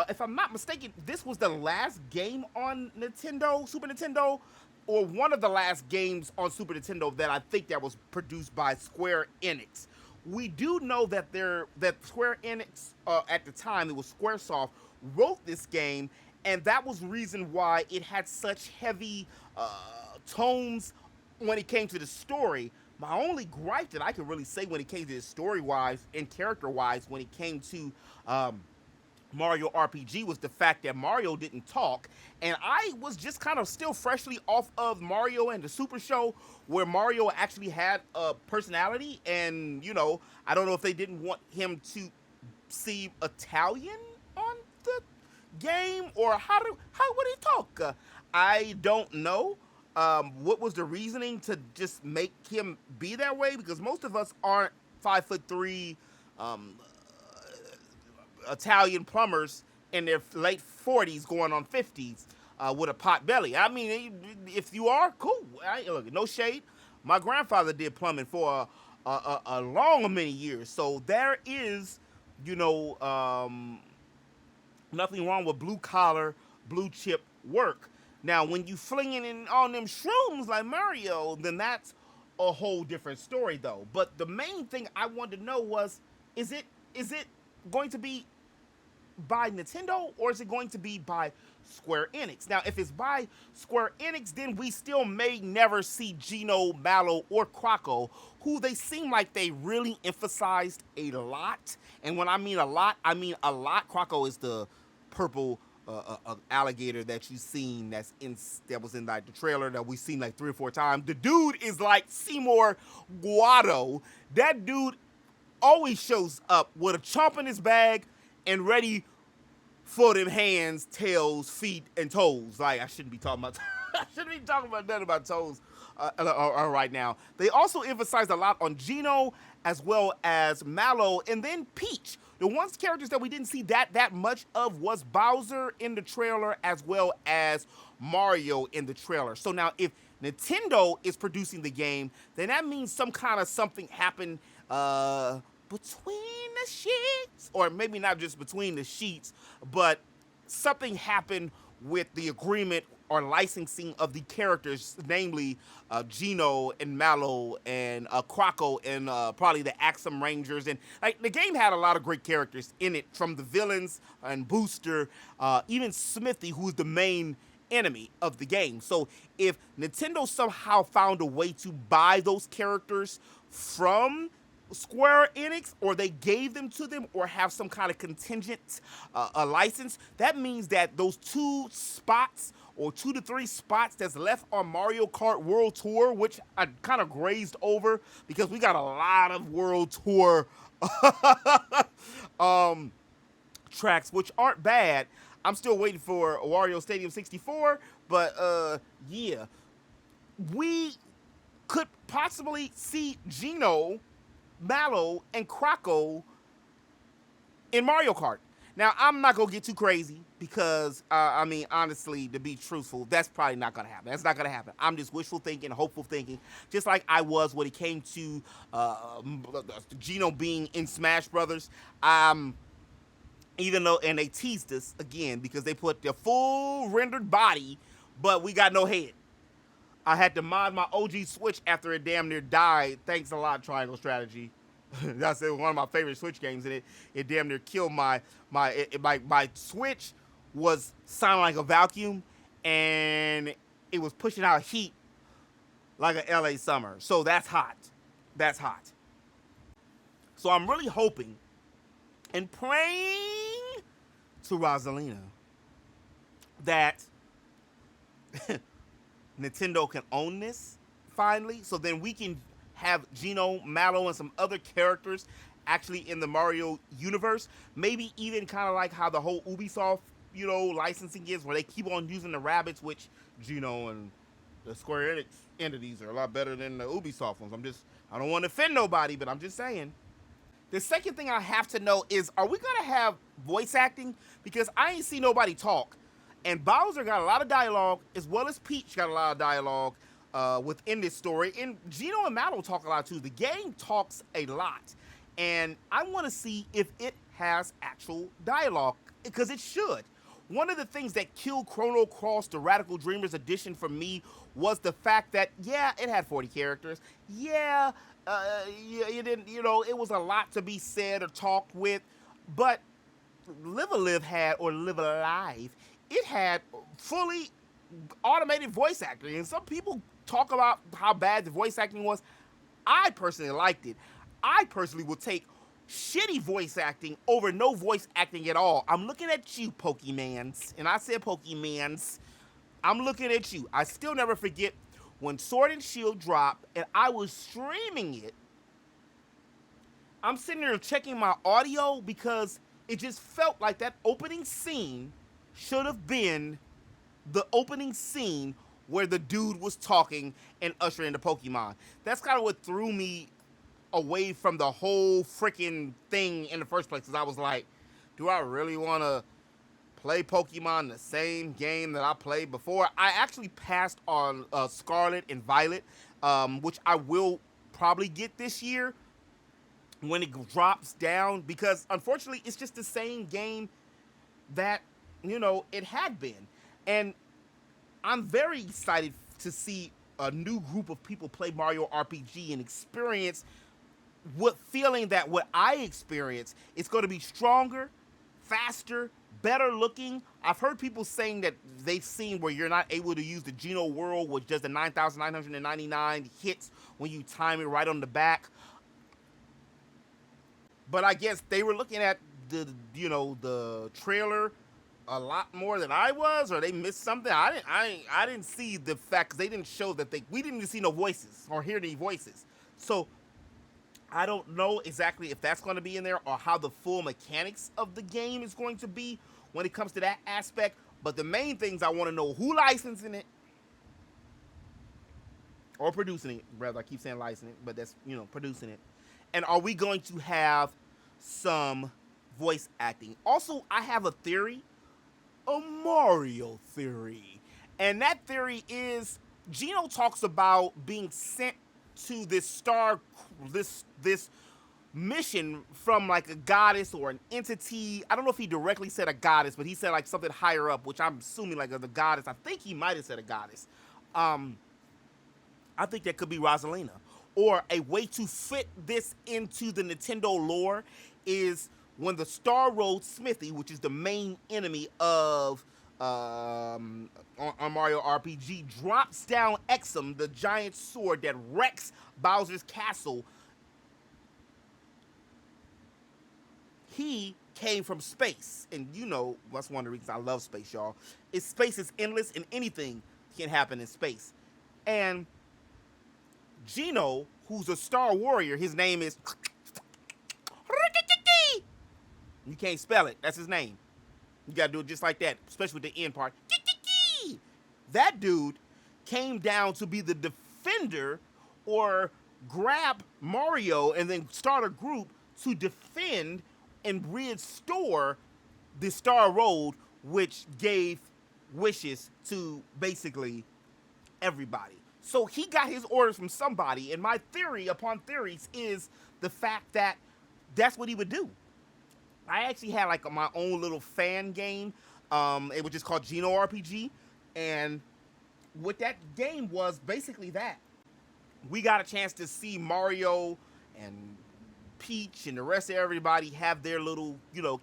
if I'm not mistaken, this was the last game on Nintendo, Super Nintendo, or one of the last games on Super Nintendo that I think that was produced by Square Enix. We do know that Square Enix, at the time, it was Squaresoft, wrote this game, and that was the reason why it had such heavy tones when it came to the story. My only gripe that I can really say when it came to the story-wise and character-wise when it came to Mario RPG was the fact that Mario didn't talk, and I was just kind of still freshly off of Mario and the Super Show, where Mario actually had a personality, and I don't know if they didn't want him to seem Italian on the game, or how would he talk? I don't know. What was the reasoning to just make him be that way? Because most of us aren't 5'3" Italian plumbers in their late 40s going on 50s with a pot belly. I mean, if you are, cool. Look, no shade. My grandfather did plumbing for a long many years. So there is, nothing wrong with blue collar, blue chip work. Now, when you flinging in on them shrooms like Mario, then that's a whole different story, though. But the main thing I wanted to know was, is it going to be by Nintendo, or is it going to be by Square Enix? Now, if it's by Square Enix, then we still may never see Geno, Mallow, or Croco, who they seem like they really emphasized a lot. And when I mean a lot, I mean a lot. Croco is the purple alligator that you've seen that was in like the trailer that we've seen like 3 or 4 times. The dude is like Seymour Guado. That dude always shows up with a chomp in his bag and ready for them hands, tails, feet, and toes. Like, I shouldn't be talking about nothing about toes right now. They also emphasized a lot on Geno as well as Mallow, and then Peach. The one characters that we didn't see that much of was Bowser in the trailer as well as Mario in the trailer. So now if Nintendo is producing the game, then that means something happened between the sheets, or maybe not just between the sheets, but something happened with the agreement or licensing of the characters, namely Geno and Mallow and Croco and probably the Axum Rangers. And like the game had a lot of great characters in it, from the villains and Booster, even Smithy, who's the main enemy of the game. So if Nintendo somehow found a way to buy those characters from Square Enix, or they gave them to them, or have some kind of contingent a license, that means that those 2 spots or 2 to 3 spots that's left on Mario Kart World Tour, which I kind of grazed over because we got a lot of World Tour tracks, which aren't bad. I'm still waiting for Wario Stadium 64, but yeah, we could possibly see Geno, Mallow, and Croco in Mario Kart. Now, I'm not going to get too crazy because, honestly, to be truthful, that's probably not going to happen. That's not going to happen. I'm just wishful thinking, hopeful thinking, just like I was when it came to Geno being in Smash Brothers. Even though, and they teased us again because they put their full rendered body, but we got no head. I had to mod my OG Switch after it damn near died. Thanks a lot, Triangle Strategy. That's one of my favorite Switch games, and it damn near killed my Switch. Was sounding like a vacuum, and it was pushing out heat like a LA summer. So that's hot. That's hot. So I'm really hoping and praying to Rosalina that Nintendo can own this finally, so then we can have Gino, Mallow, and some other characters actually in the Mario universe. Maybe even kind of like how the whole Ubisoft, licensing is, where they keep on using the rabbits, which Gino and the Square Enix entities are a lot better than the Ubisoft ones. I don't want to offend nobody, but I'm just saying. The second thing I have to know is, are we going to have voice acting? Because I ain't see nobody talk. And Bowser got a lot of dialogue, as well as Peach got a lot of dialogue within this story. And Gino and Mallow talk a lot too. The game talks a lot. And I want to see if it has actual dialogue, because it should. One of the things that killed Chrono Cross, the Radical Dreamers edition for me, was the fact that, yeah, it had 40 characters. Yeah, you didn't, it was a lot to be said or talked with. But Live Alive had, or Live Alive, it had fully automated voice acting. And some people talk about how bad the voice acting was. I personally liked it. I personally will take shitty voice acting over no voice acting at all. I'm looking at you, Pokemans. And I said Pokemans. I'm looking at you. I still never forget when Sword and Shield dropped and I was streaming it. I'm sitting there checking my audio because it just felt like that opening scene should have been the opening scene where the dude was talking and ushering the Pokemon. That's kind of what threw me away from the whole freaking thing in the first place. Because I was like, do I really want to play Pokemon the same game that I played before? I actually passed on Scarlet and Violet, which I will probably get this year when it drops down. Because unfortunately, it's just the same game that, it had been. And I'm very excited to see a new group of people play Mario RPG and experience what I experienced. It's going to be stronger, faster, better looking. I've heard people saying that they've seen where you're not able to use the Geno World, which does the 9,999 hits when you time it right on the back. But I guess they were looking at the trailer a lot more than I was, or they missed something. I didn't see the fact, because they didn't show that we didn't even see no voices or hear any voices. So I don't know exactly if that's going to be in there or how the full mechanics of the game is going to be when it comes to that aspect. But the main things I want to know: who licensing it or producing it. Rather, I keep saying licensing it, but that's producing it. And are we going to have some voice acting? Also, I have a theory. A Mario theory. And that theory is, Gino talks about being sent to this this mission from like a goddess or an entity. I don't know if he directly said a goddess, but he said like something higher up, which I'm assuming like the goddess. I think he might have said a goddess. I think that could be Rosalina. Or a way to fit this into the Nintendo lore is when the Star Road Smithy, which is the main enemy of on Mario RPG, drops down Exum, the giant sword that wrecks Bowser's castle. He came from space, and that's one of the reasons I love space, y'all. Space is endless, and anything can happen in space. And Gino, who's a Star Warrior, his name is... You can't spell it. That's his name. You gotta do it just like that, especially with the end part. That dude came down to be the defender, or grab Mario and then start a group to defend and restore the Star Road, which gave wishes to basically everybody. So he got his orders from somebody, and my theory upon theories is the fact that that's what he would do. I actually had like my own little fan game. It was just called Geno RPG. And what that game was basically that. We got a chance to see Mario and Peach and the rest of everybody have their little,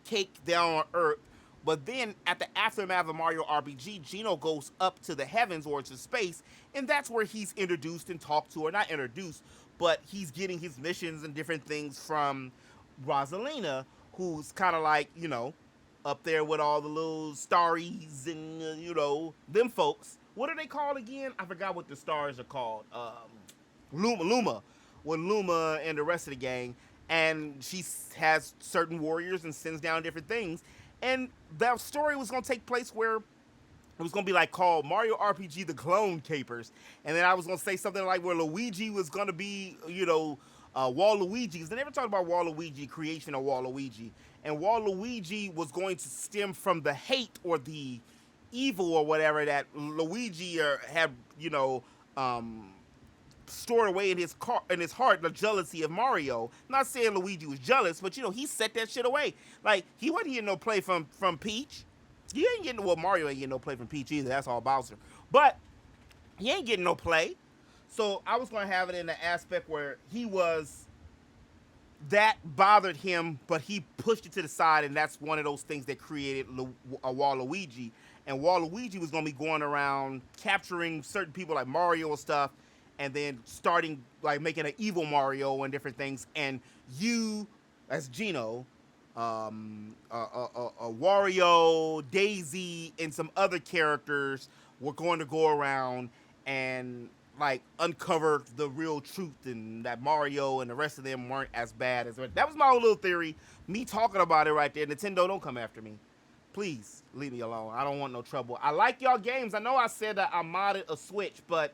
cake down on Earth But then at the aftermath of Mario RPG, Gino goes up to the heavens or to space, and that's where he's introduced and talked to, or not introduced, but he's getting his missions and different things from Rosalina, who's kind of like, up there with all the little starries and, them folks. What are they called again? I forgot what the stars are called. Luma. With Luma and the rest of the gang. And she has certain warriors and sends down different things. And that story was going to take place where it was going to be like called Mario RPG The Clone Capers. And then I was going to say something like where Luigi was going to be, Waluigi. Because they never talked about Waluigi, creation of Waluigi. And Waluigi was going to stem from the hate or the evil or whatever that Luigi had, stored away in his heart, the jealousy of Mario. Not saying Luigi was jealous, but he set that shit away. Like, he wasn't getting no play from Peach. He ain't getting, Mario ain't getting no play from Peach either. That's all Bowser. But he ain't getting no play. So I was going to have it in the aspect where that bothered him, but he pushed it to the side, and that's one of those things that created Waluigi. And Waluigi was going to be going around capturing certain people like Mario and stuff, and then starting, like, making an evil Mario and different things. And you, as Gino, Wario, Daisy, and some other characters were going to go around and, like, uncover the real truth, and that Mario and the rest of them weren't as bad as... That was my own little theory. Me talking about it right there. Nintendo, don't come after me. Please, leave me alone. I don't want no trouble. I like y'all games. I know I said that I modded a Switch, but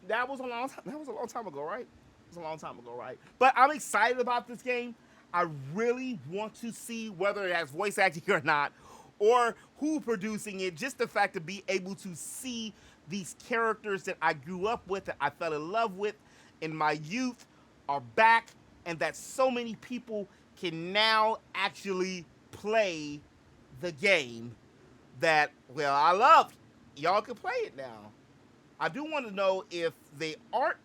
that was a long time ago, right? It was a long time ago, right? But I'm excited about this game. I really want to see whether it has voice acting or not, or who producing it. Just the fact to be able to see these characters that I grew up with, that I fell in love with in my youth, are back, and that so many people can now actually play the game that, well, I love. Y'all can play it now. I do want to know if they aren't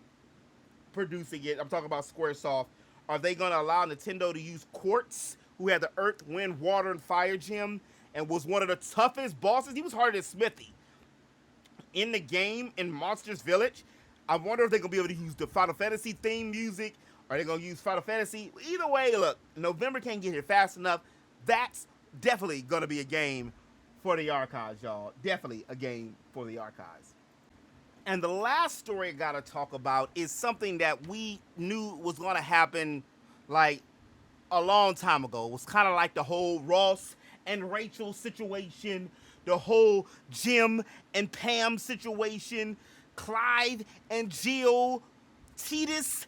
producing it. I'm talking about Squaresoft. Are they going to allow Nintendo to use Quartz, who had the Earth, Wind, Water, and Fire gem, and was one of the toughest bosses? He was harder than Smithy in the game in Monsters Village. I wonder if they're going to be able to use the Final Fantasy theme music. Are they going to use Final Fantasy? Either way, look, November can't get here fast enough. That's definitely going to be a game for the archives, y'all. Definitely a game for the archives. And the last story I got to talk about is something that we knew was going to happen, like, a long time ago. It was kind of like the whole Ross and Rachel situation, the whole Jim and Pam situation, Clyde and Jill, Titus,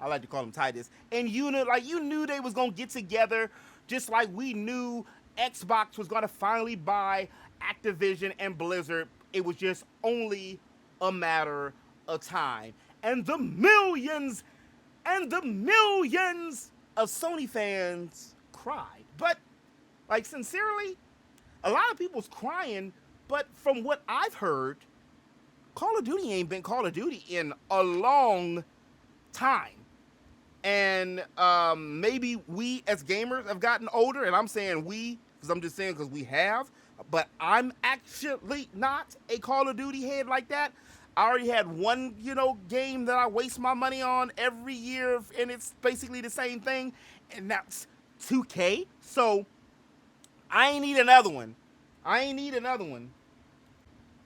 I like to call him Titus, and Una. Like, you knew they was going to get together, just like we knew Xbox was going to finally buy Activision and Blizzard. It was just only a matter of time. And the millions of Sony fans cried. But, like, sincerely, a lot of people's crying, but from what I've heard, Call of Duty ain't been Call of Duty in a long time. And maybe we as gamers have gotten older, and I'm saying we, because I'm just saying because we have, but I'm actually not a Call of Duty head like that. I already had one, game that I waste my money on every year, and it's basically the same thing, and that's 2K. So I ain't need another one.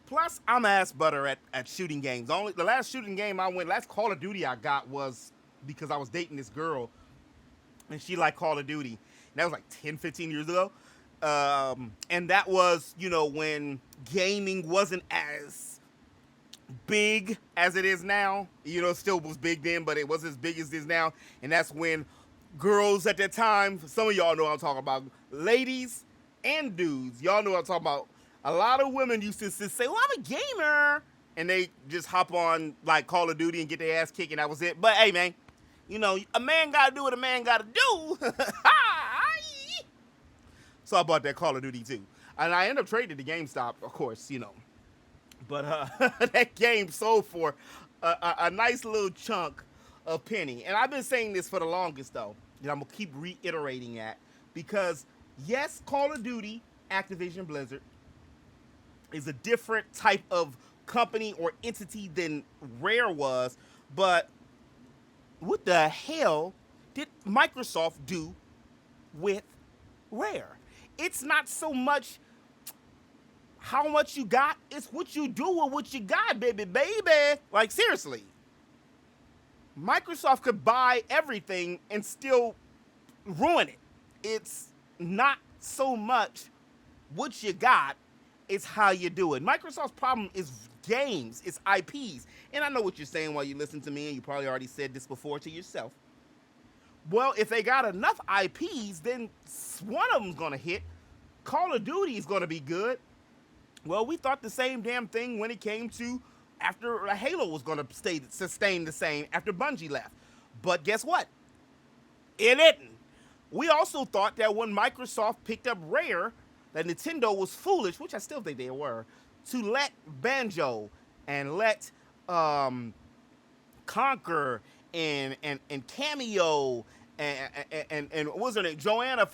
Plus, I'm ass butter at shooting games. The last shooting game last Call of Duty I got was because I was dating this girl, and she liked Call of Duty. And that was like 10, 15 years ago. And that was, when gaming wasn't as big as it is now. It still was big then, but it wasn't as big as it is now. And that's when girls at that time, some of y'all know what I'm talking about, ladies and dudes, y'all know what I'm talking about. A lot of women used to say, well, I'm a gamer. And they just hop on, like, Call of Duty and get their ass kicked, and that was it. But, hey, man, a man got to do what a man got to do. So I bought that Call of Duty too. And I ended up trading to GameStop, of course, But that game sold for a nice little chunk of penny. And I've been saying this for the longest, though. And I'm going to keep reiterating that. Because Yes, Call of Duty, Activision Blizzard, is a different type of company or entity than Rare was, but what the hell did Microsoft do with Rare? It's not so much how much you got, it's what you do with what you got, baby. Like, seriously. Microsoft could buy everything and still ruin it. It's not so much what you got, it's how you do it. Microsoft's problem is games, it's IPs. And I know what you're saying while you listen to me, and you probably already said this before to yourself. Well, if they got enough IPs, then one of them's gonna hit. Call of Duty is gonna be good. Well, we thought the same damn thing when it came to after Halo was gonna sustain the same after Bungie left. But guess what? It didn't. We also thought that when Microsoft picked up Rare, that Nintendo was foolish, which I still think they were, to let Banjo and let Conquer and Cameo and what was her name? Joanne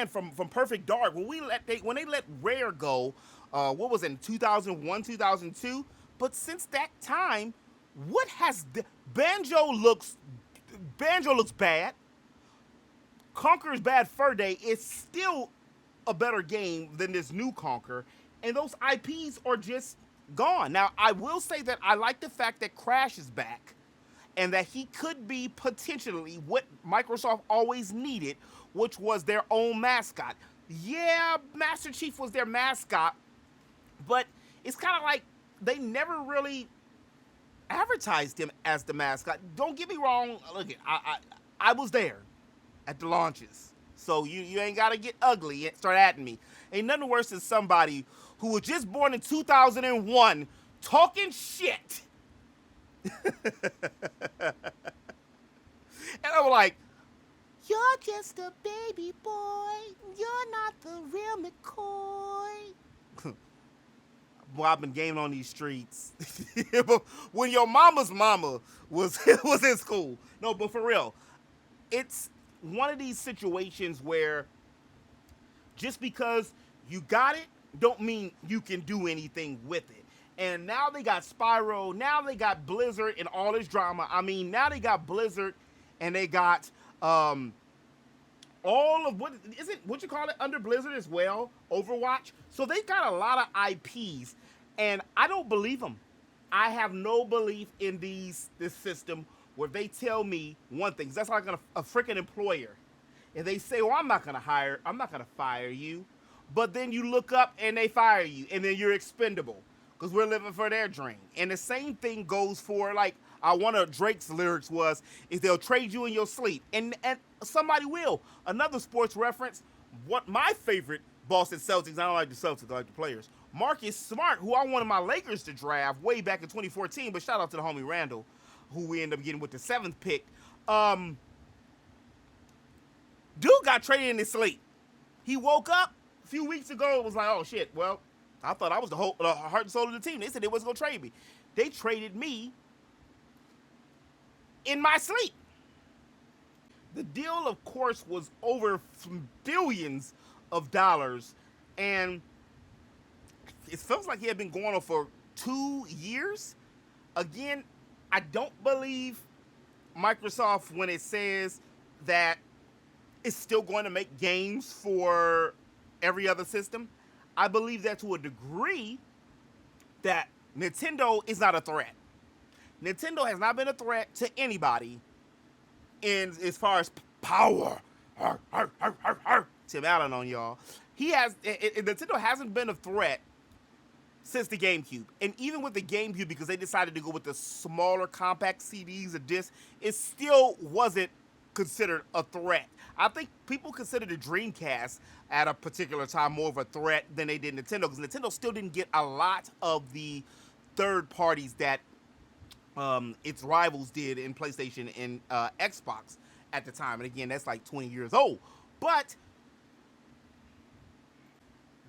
from Perfect Dark. When they let Rare go, what was it, in 2001, 2002? But since that time, what has Banjo looks bad. Conker's Bad Fur Day is still a better game than this new Conker, and those IPs are just gone. Now, I will say that I like the fact that Crash is back, and that he could be potentially what Microsoft always needed, which was their own mascot. Yeah, Master Chief was their mascot, but it's kind of like they never really advertised him as the mascot. Don't get me wrong. Look, I was there at the launches, so you ain't gotta get ugly and start at me. Ain't nothing worse than somebody who was just born in 2001 talking shit. And I'm like, you're just a baby boy. You're not the real McCoy. Boy, I've been gaming on these streets. When your mama's mama was in school. No, but for real, it's one of these situations where just because you got it don't mean you can do anything with it. And now they got Spyro, now they got Blizzard and all this drama. I mean, now they got Blizzard and they got all of what you call it under Blizzard as well, Overwatch. So they got a lot of IPs, and I don't believe them. I have no belief in this system where they tell me one thing. 'Cause that's like a freaking employer. And they say, well, I'm not going to fire you. But then you look up and they fire you, and then you're expendable because we're living for their dream. And the same thing goes for, like, one of Drake's lyrics is they'll trade you in your sleep. And somebody will. Another sports reference, what my favorite Boston Celtics, I don't like the Celtics, I like the players, Marcus Smart, who I wanted my Lakers to draft way back in 2014, but shout out to the homie Randall, who we ended up getting with the 7th pick. Dude got traded in his sleep. He woke up a few weeks ago and was like, oh shit, well, I thought I was the heart and soul of the team. They said they wasn't going to trade me. They traded me in my sleep. The deal, of course, was over billions of dollars, and it feels like he had been going on for 2 years. Again, I don't believe Microsoft when it says that it's still going to make games for every other system. I believe that to a degree that Nintendo is not a threat. Nintendo has not been a threat to anybody in as far as power. Tim Allen on y'all. Nintendo hasn't been a threat since the GameCube. And even with the GameCube, because they decided to go with the smaller compact CDs or discs, it still wasn't considered a threat. I think people considered the Dreamcast at a particular time more of a threat than they did Nintendo, because Nintendo still didn't get a lot of the third parties that its rivals did in PlayStation and Xbox at the time. And again, that's like 20 years old. But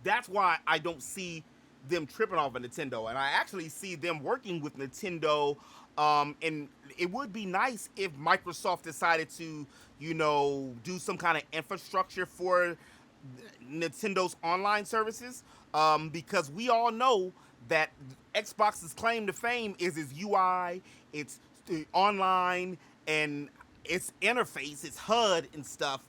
that's why I don't see them tripping off of Nintendo. And I actually see them working with Nintendo. And it would be nice if Microsoft decided to, do some kind of infrastructure for Nintendo's online services, because we all know that Xbox's claim to fame is its UI, its online, and its interface, its HUD and stuff.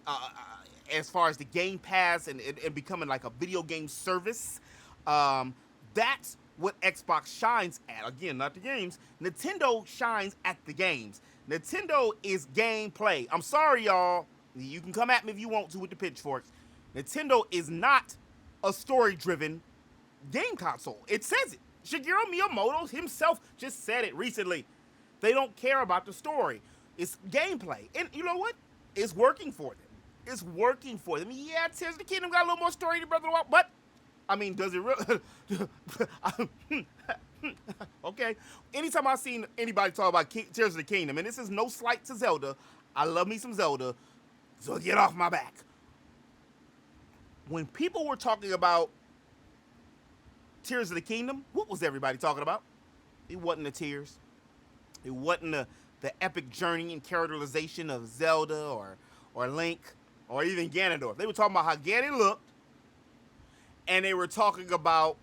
As far as the Game Pass and becoming like a video game service, um, that's what Xbox shines at. Again, not the games. Nintendo shines at the games. Nintendo is gameplay. I'm sorry, y'all. You can come at me if you want to with the pitchforks. Nintendo is not a story-driven game console. It says it. Shigeru Miyamoto himself just said it recently. They don't care about the story. It's gameplay. And you know what? It's working for them. It's working for them. Yeah, Tears of the Kingdom got a little more story than Breath of the Wild, but I mean, does it really? Okay. Anytime I've seen anybody talk about Tears of the Kingdom, and this is no slight to Zelda, I love me some Zelda, so get off my back. When people were talking about Tears of the Kingdom, what was everybody talking about? It wasn't the tears. It wasn't the epic journey and characterization of Zelda or Link or even Ganondorf. They were talking about how Ganon looked, and they were talking about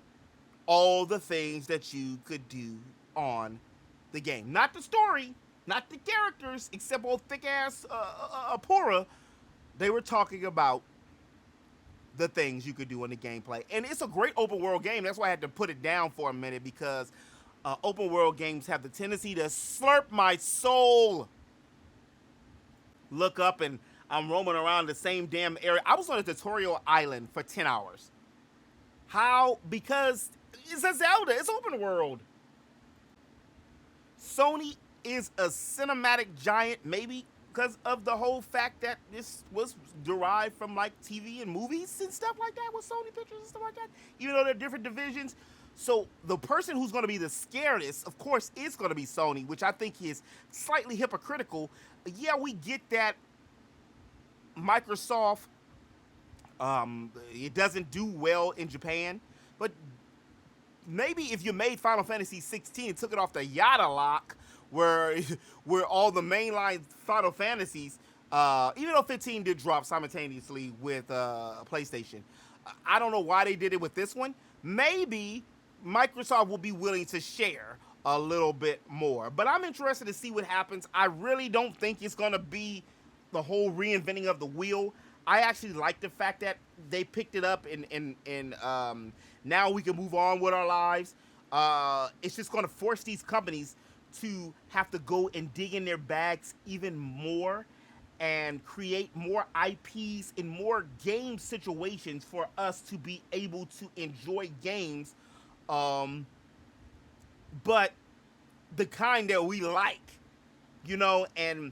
all the things that you could do on the game. Not the story, not the characters, except old thick-ass Apura. They were talking about the things you could do in the gameplay. And it's a great open world game. That's why I had to put it down for a minute, because open world games have the tendency to slurp my soul. Look up and I'm roaming around the same damn area. I was on a tutorial island for 10 hours. How? Because it's a Zelda. It's open world. Sony is a cinematic giant, maybe because of the whole fact that this was derived from like TV and movies and stuff like that with Sony Pictures and stuff like that. Even though they're different divisions. So the person who's going to be the scariest, of course, is going to be Sony, which I think is slightly hypocritical. Yeah, we get that Microsoft, it doesn't do well in Japan, but maybe if you made Final Fantasy 16 and took it off the Yada lock, where all the mainline Final Fantasies, even though 15 did drop simultaneously with PlayStation, I don't know why they did it with this one. Maybe Microsoft will be willing to share a little bit more, but I'm interested to see what happens. I really don't think it's gonna be the whole reinventing of the wheel. I actually like the fact that they picked it up and now we can move on with our lives. It's just going to force these companies to have to go and dig in their bags even more and create more IPs in more game situations for us to be able to enjoy games, but the kind that we like, you know. And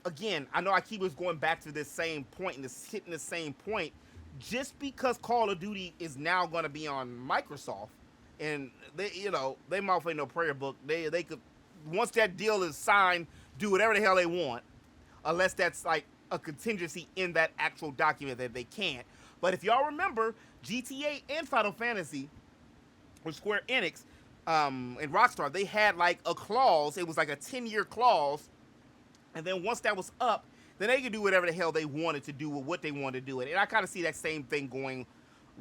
again, I know I keep us going back to this same point and this hitting the same point. Just because Call of Duty is now going to be on Microsoft, and they, you know, they mouth ain't no prayer book. They could, once that deal is signed, do whatever the hell they want, unless that's like a contingency in that actual document that they can't. But if y'all remember, GTA and Final Fantasy with Square Enix and Rockstar, they had like a clause. It was like a 10-year clause, and then once that was up, then they could do whatever the hell they wanted to do with what they wanted to do it. And I kind of see that same thing going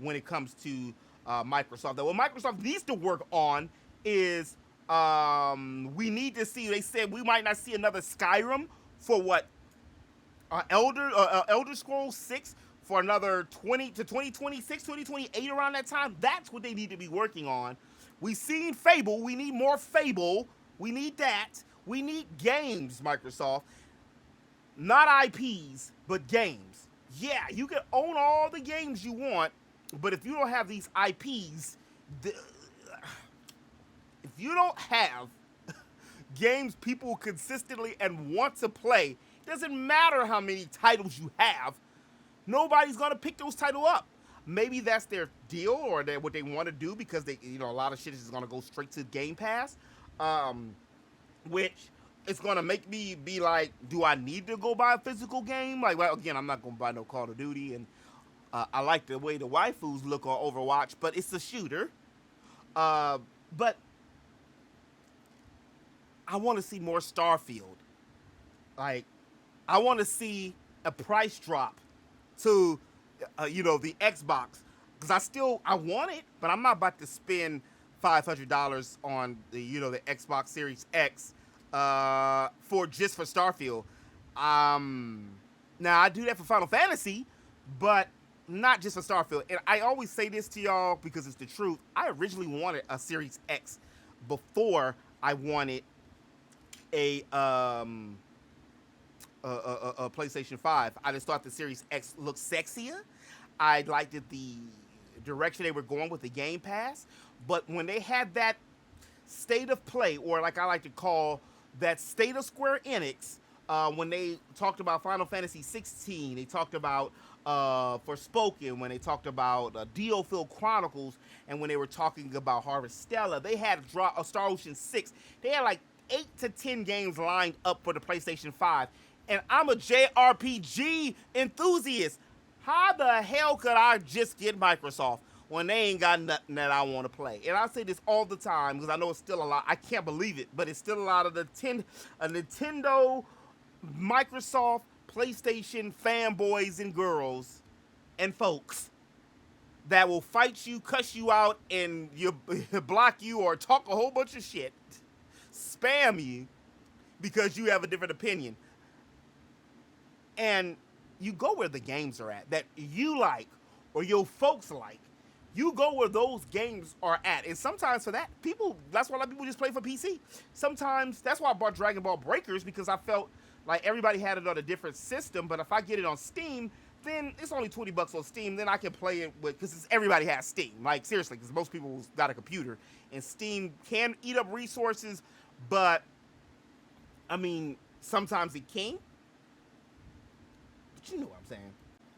when it comes to Microsoft. What Microsoft needs to work on is we need to see, they said we might not see another Skyrim for what? Elder Scrolls 6 for another 2026, 2028, around that time. That's what they need to be working on. We've seen Fable. We need more Fable. We need that. We need games, Microsoft. Not IPs, but games. Yeah, you can own all the games you want, but if you don't have these IPs, if you don't have games people consistently and want to play, it doesn't matter how many titles you have, nobody's going to pick those titles up. Maybe that's their deal, or what they want to do, because they, you know, a lot of shit is going to go straight to Game Pass, which it's going to make me be like, do I need to go buy a physical game? Like, well, again, I'm not going to buy no Call of Duty, and I like the way the waifus look on Overwatch, but it's a shooter. But I want to see more Starfield. Like, I want to see a price drop to the Xbox, because I want it, but I'm not about to spend $500 on the Xbox Series X for Starfield. Um, Now I do that for Final Fantasy, but not just for Starfield. And I always say this to y'all because it's the truth. I originally wanted a Series X before I wanted a PlayStation 5. I just thought the Series X looked sexier. I liked the direction they were going with the Game Pass. But when they had that state of play, or like I like to call that state of Square Enix, when they talked about Final Fantasy 16, they talked about Forspoken, when they talked about Diofield Chronicles, and when they were talking about Harvestella, they had Star Ocean 6. They had like 8 to 10 games lined up for the PlayStation 5. And I'm a JRPG enthusiast. How the hell could I just get Microsoft when they ain't got nothing that I want to play? And I say this all the time because I know it's still a lot. I can't believe it, but it's still a lot of Nintendo, Microsoft, PlayStation fanboys and girls and folks that will fight you, cuss you out, and block you or talk a whole bunch of shit, spam you because you have a different opinion. And you go where the games are at that you like or your folks like. You go where those games are at. And sometimes for that, that's why a lot of people just play for PC. Sometimes, that's why I bought Dragon Ball Breakers, because I felt like everybody had it on a different system. But if I get it on Steam, then it's only $20 on Steam. Then I can play it because everybody has Steam. Like, seriously, because most people got a computer. And Steam can eat up resources, but, I mean, sometimes it can. But you know what I'm saying.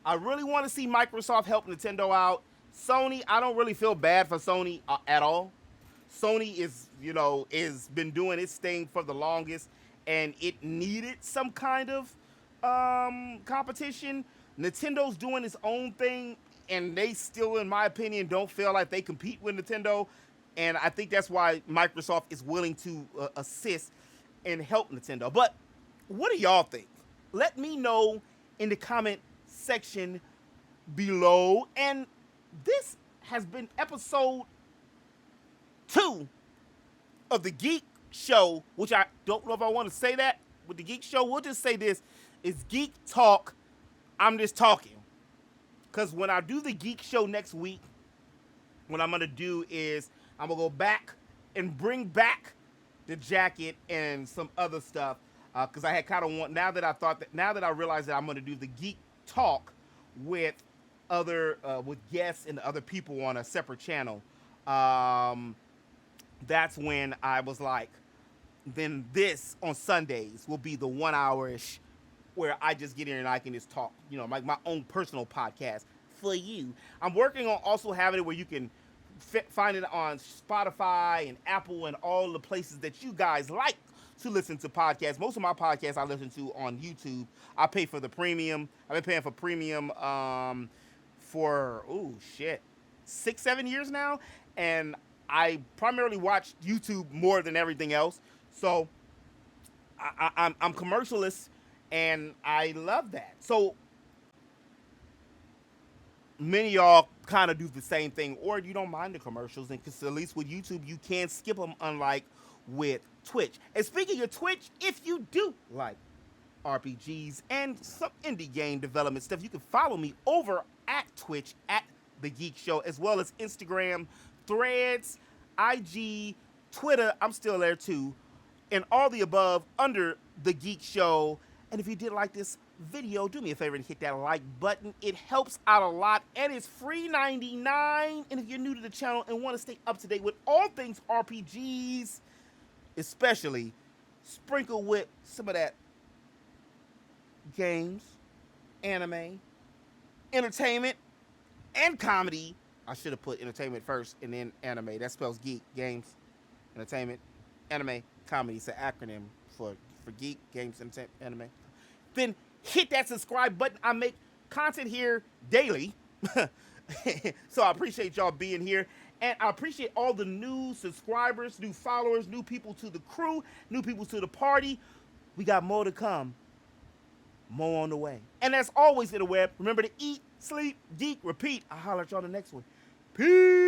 I really want to see Microsoft help Nintendo out. Sony, I don't really feel bad for Sony at all. Sony is been doing its thing for the longest, and it needed some kind of competition. Nintendo's doing its own thing, and they still, in my opinion, don't feel like they compete with Nintendo. And I think that's why Microsoft is willing to assist and help Nintendo. But what do y'all think? Let me know in the comment section below. And this has been episode 2 of the Geek Show, which I don't know if I want to say that with the Geek Show. We'll just say this is Geek Talk. I'm just talking. Because when I do the Geek Show next week, what I'm going to do is I'm going to go back and bring back the jacket and some other stuff. Because I had kind of now that I realized that I'm going to do the Geek Talk with with guests and other people on a separate channel, that's when I was like, then this on Sundays will be the 1 hour-ish where I just get in and I can just talk, like my own personal podcast for you. I'm working on also having it where you can find it on Spotify and Apple and all the places that you guys like to listen to podcasts. Most of my podcasts I listen to on YouTube. I pay for the premium. I've been paying for premium for 6-7 years now, and I primarily watch YouTube more than everything else. So I'm commercialist, and I love that. So many of y'all kind of do the same thing, or you don't mind the commercials, and because at least with YouTube you can skip them, unlike with Twitch. And speaking of Twitch, if you do like RPGs and some indie game development stuff, you can follow me over at Twitch at The Geek Show, as well as Instagram, Threads, IG, Twitter. I'm still there too, and all the above under The Geek Show. And if you did like this video, do me a favor and hit that like button. It helps out a lot, and it's free 99. And if you're new to the channel and want to stay up to date with all things RPGs, especially sprinkled with some of that games, anime, entertainment, and comedy. I should have put entertainment first and then anime. That spells geek. Games, entertainment, anime, comedy. It's an acronym for geek, games, entertainment, anime. Then hit that subscribe button. I make content here daily. So I appreciate y'all being here. And I appreciate all the new subscribers, new followers, new people to the crew, new people to the party. We got more to come. More on the way. And as always in the web, remember to eat, sleep, geek, repeat. I'll holler at you on the next one. Peace.